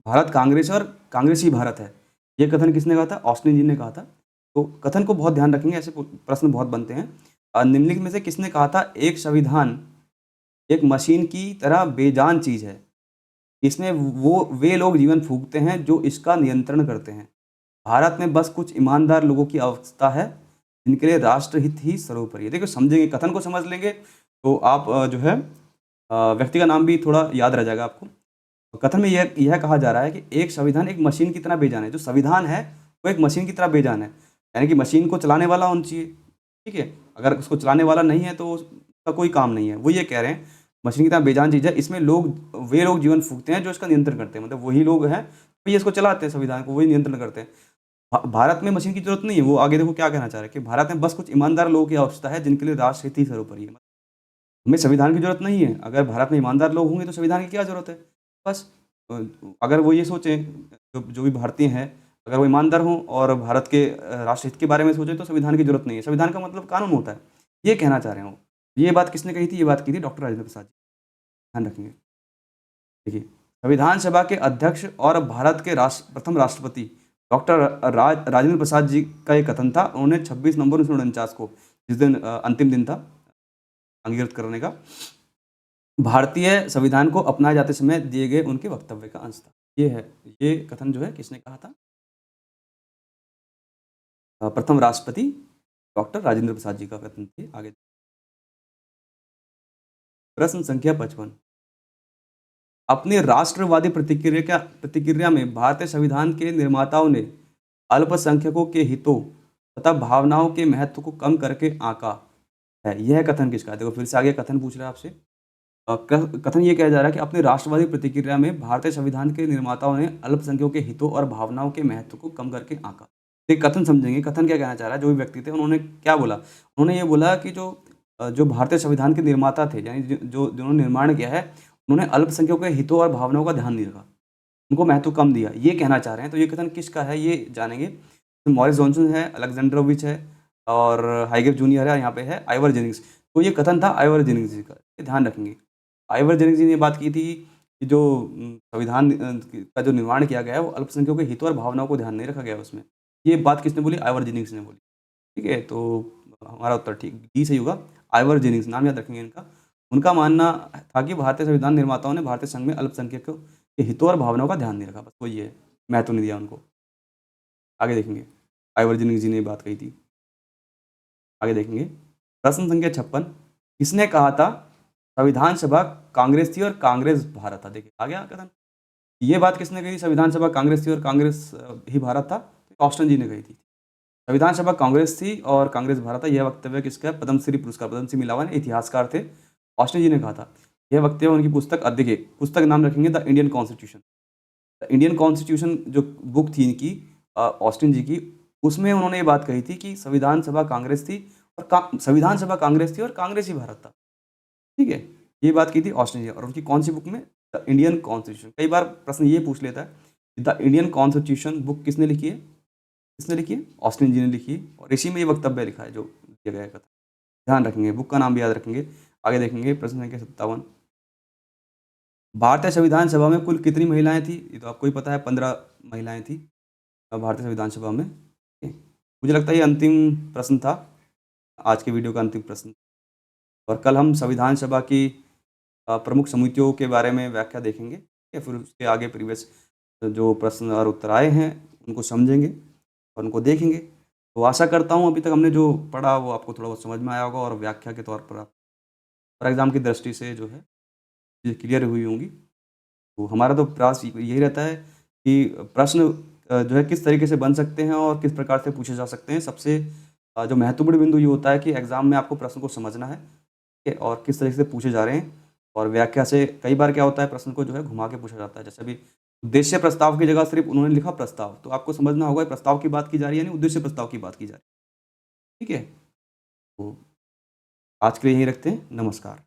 भारत कांग्रेस और कांग्रेसी भारत है। ये कथन किसने कहा था? ऑस्टिन जी ने कहा था। तो कथन को बहुत ध्यान रखेंगे, ऐसे प्रश्न बहुत बनते हैं। निम्नलिखित में से किसने कहा था एक संविधान एक मशीन की तरह बेजान चीज़ है, इसमें वे लोग जीवन फूंकते हैं जो इसका नियंत्रण करते हैं। भारत में बस कुछ ईमानदार लोगों की आवश्यकता है जिनके लिए राष्ट्रहित ही सर्वोपरि है। देखो समझेंगे, कथन को समझ लेंगे तो आप जो है व्यक्ति का नाम भी थोड़ा याद रह जाएगा आपको। तो कथन में यह कहा जा रहा है कि एक संविधान एक मशीन की तरह बेजान है। जो संविधान है वो एक मशीन की तरह बेजान है, यानी कि मशीन को चलाने वाला होना चाहिए। ठीक है, अगर उसको चलाने वाला नहीं है तो उसका कोई काम नहीं है। वो ये कह रहे हैं मशीन की तरह बेजान चीज़ है, इसमें वे लोग जीवन फूंकते हैं जो इसका नियंत्रण करते हैं। मतलब वही लोग हैं तो ये इसको चलाते हैं, संविधान को वही नियंत्रण करते हैं। भारत में मशीन की जरूरत नहीं है। वो आगे देखो क्या कहना चाह रहे हैं कि भारत में बस कुछ ईमानदार लोगों की आवश्यकता है जिनके लिए राष्ट्रहित ही सर्वोपरि है। हमें संविधान की जरूरत नहीं है। अगर भारत में ईमानदार लोग होंगे तो संविधान की क्या जरूरत है? बस अगर वो ये सोचें, जो भी भारतीय हैं अगर वो ईमानदार हों और भारत के राष्ट्रहित के बारे में सोचें तो संविधान की जरूरत नहीं है। संविधान का मतलब कानून होता है, ये कहना चाह रहे हो। ये बात किसने कही थी? ये बात की थी डॉक्टर राजेंद्र प्रसाद जी। ध्यान रखेंगे। देखिए, संविधान सभा के अध्यक्ष और भारत के प्रथम राष्ट्रपति डॉक्टर राजेंद्र प्रसाद जी का एक कथन था। उन्होंने 26 नवंबर 1949 को, जिस दिन अंतिम दिन था अंगीकृत करने का, भारतीय संविधान को अपनाए जाते समय दिए गए उनके वक्तव्य का अंश था। ये कथन जो है किसने कहा था? प्रथम राष्ट्रपति डॉक्टर राजेंद्र प्रसाद जी का कथन थे। आगे प्रश्न संख्या 55, अपनी राष्ट्रवादी प्रतिक्रिया में भारतीय संविधान के निर्माताओं ने अल्पसंख्यकों के हितों तथा भावनाओं के महत्व को कम करके आंका है। यह कथन किसका है? देखो फिर से आगे कथन पूछ रहा है आपसे। कथन ये कहा जा रहा है कि अपनी राष्ट्रवादी प्रतिक्रिया में भारतीय संविधान के निर्माताओं ने अल्पसंख्यकों के हितों और भावनाओं के महत्व को कम करके आंका। एक कथन समझेंगे, कथन क्या कहना चाह रहा है। जो भी व्यक्ति थे उन्होंने क्या बोला? उन्होंने ये बोला कि जो भारतीय संविधान के निर्माता थे, यानी जिन्होंने निर्माण किया है, उन्होंने अल्पसंख्यकों के हितों और भावनाओं का ध्यान नहीं रखा, उनको महत्व कम दिया, ये कहना चाह रहे हैं। तो ये कथन किसका है ये जानेंगे। तो मॉरिस जॉनसन है, अलेक्जेंड्रोविच है और हाइगेव जूनियर है, यहाँ पे है आइवर जेनिंग्स। तो ये कथन था आइवर जेनिंग्स जी का, ध्यान रखेंगे। आइवर जेनिंग्स जी ने बात की थी कि जो संविधान का जो निर्माण किया गया है वो अल्पसंख्यकों के हितों और भावनाओं को ध्यान नहीं रखा गया है उसमें। ये बात किसने बोली? आइवर जेनिंग्स ने बोली। ठीक है, तो हमारा उत्तर ठीक डी सही होगा। आइवर जेनिंग्स, नाम याद रखेंगे इनका। उनका मानना था कि भारतीय संविधान निर्माताओं ने भारतीय संघ में अल्पसंख्यकों के हितों और भावनाओं का ध्यान नहीं रखा, बस वो ये है, महत्व नहीं दिया उनको। आगे देखेंगे, आइवर जेनिंग्स जी ने ये बात कही थी। आगे देखेंगे, प्रश्न संख्या 56, किसने कहा था संविधान सभा कांग्रेस थी और कांग्रेस भारत था? देखिए आ गया कथन। ये बात किसने कही? संविधान सभा कांग्रेस थी और कांग्रेस ही भारत था? ऑस्टिन जी ने कही थी। संविधान सभा कांग्रेस थी और कांग्रेस भारत था, यह वक्तव्य किसका है? पद्मश्री पुरस्कार, पद्मश्री मिला हुआ है, इतिहासकार थे, ऑस्टिन जी ने कहा था। यह वक्तव्य उनकी पुस्तक, देखिए पुस्तक नाम रखेंगे the Indian constitution. The Indian constitution जो बुक थी इनकी, ऑस्टिन जी की, उसमें उन्होंने ये बात कही थी कि संविधान सभा कांग्रेस थी और संविधान सभा कांग्रेस थी और कांग्रेस ही भारत था। ठीक है, ये बात की थी ऑस्टिन जी, और उनकी कौन सी बुक में? The Indian constitution. कई बार प्रश्न ये पूछ लेता है, द इंडियन कॉन्स्टिट्यूशन बुक किसने लिखी है? किसने लिखी है? ऑस्टिन जी ने लिखी है, और इसी में ये वक्तव्य लिखा है जो दिया गया है कथन। ध्यान रखेंगे, बुक का नाम भी याद रखेंगे। आगे देखेंगे, प्रश्न संख्या 57, भारतीय संविधान सभा में कुल कितनी महिलाएं थी? ये तो आपको ही पता है, 15 महिलाएं थी भारतीय संविधान सभा में। ठीक है? मुझे लगता है ये अंतिम प्रश्न था, आज के वीडियो का अंतिम प्रश्न। और कल हम संविधान सभा की प्रमुख समितियों के बारे में व्याख्या देखेंगे। ठीक है, फिर उसके आगे प्रीवियस जो प्रश्न और उत्तर आए हैं उनको समझेंगे और उनको देखेंगे। तो आशा करता हूँ अभी तक हमने जो पढ़ा वो आपको थोड़ा बहुत समझ में आया होगा, और व्याख्या के तौर पर फॉर एग्ज़ाम की दृष्टि से जो है चीज़ें क्लियर हुई होंगी। तो हमारा तो प्रयास यही रहता है कि प्रश्न जो है किस तरीके से बन सकते हैं और किस प्रकार से पूछे जा सकते हैं। सबसे जो महत्वपूर्ण बिंदु ये होता है कि एग्ज़ाम में आपको प्रश्न को समझना है, ठीक है, और किस तरीके से पूछे जा रहे हैं। और व्याख्या से कई बार क्या होता है, प्रश्न को जो है घुमा के पूछा जाता है। जैसे अभी उद्देश्य प्रस्ताव की जगह सिर्फ उन्होंने लिखा प्रस्ताव, तो आपको समझना होगा प्रस्ताव की बात की जा रही है, यानी उद्देश्य प्रस्ताव की बात की जा रही है। ठीक है, तो आज के लिए यहीं रखते हैं। नमस्कार।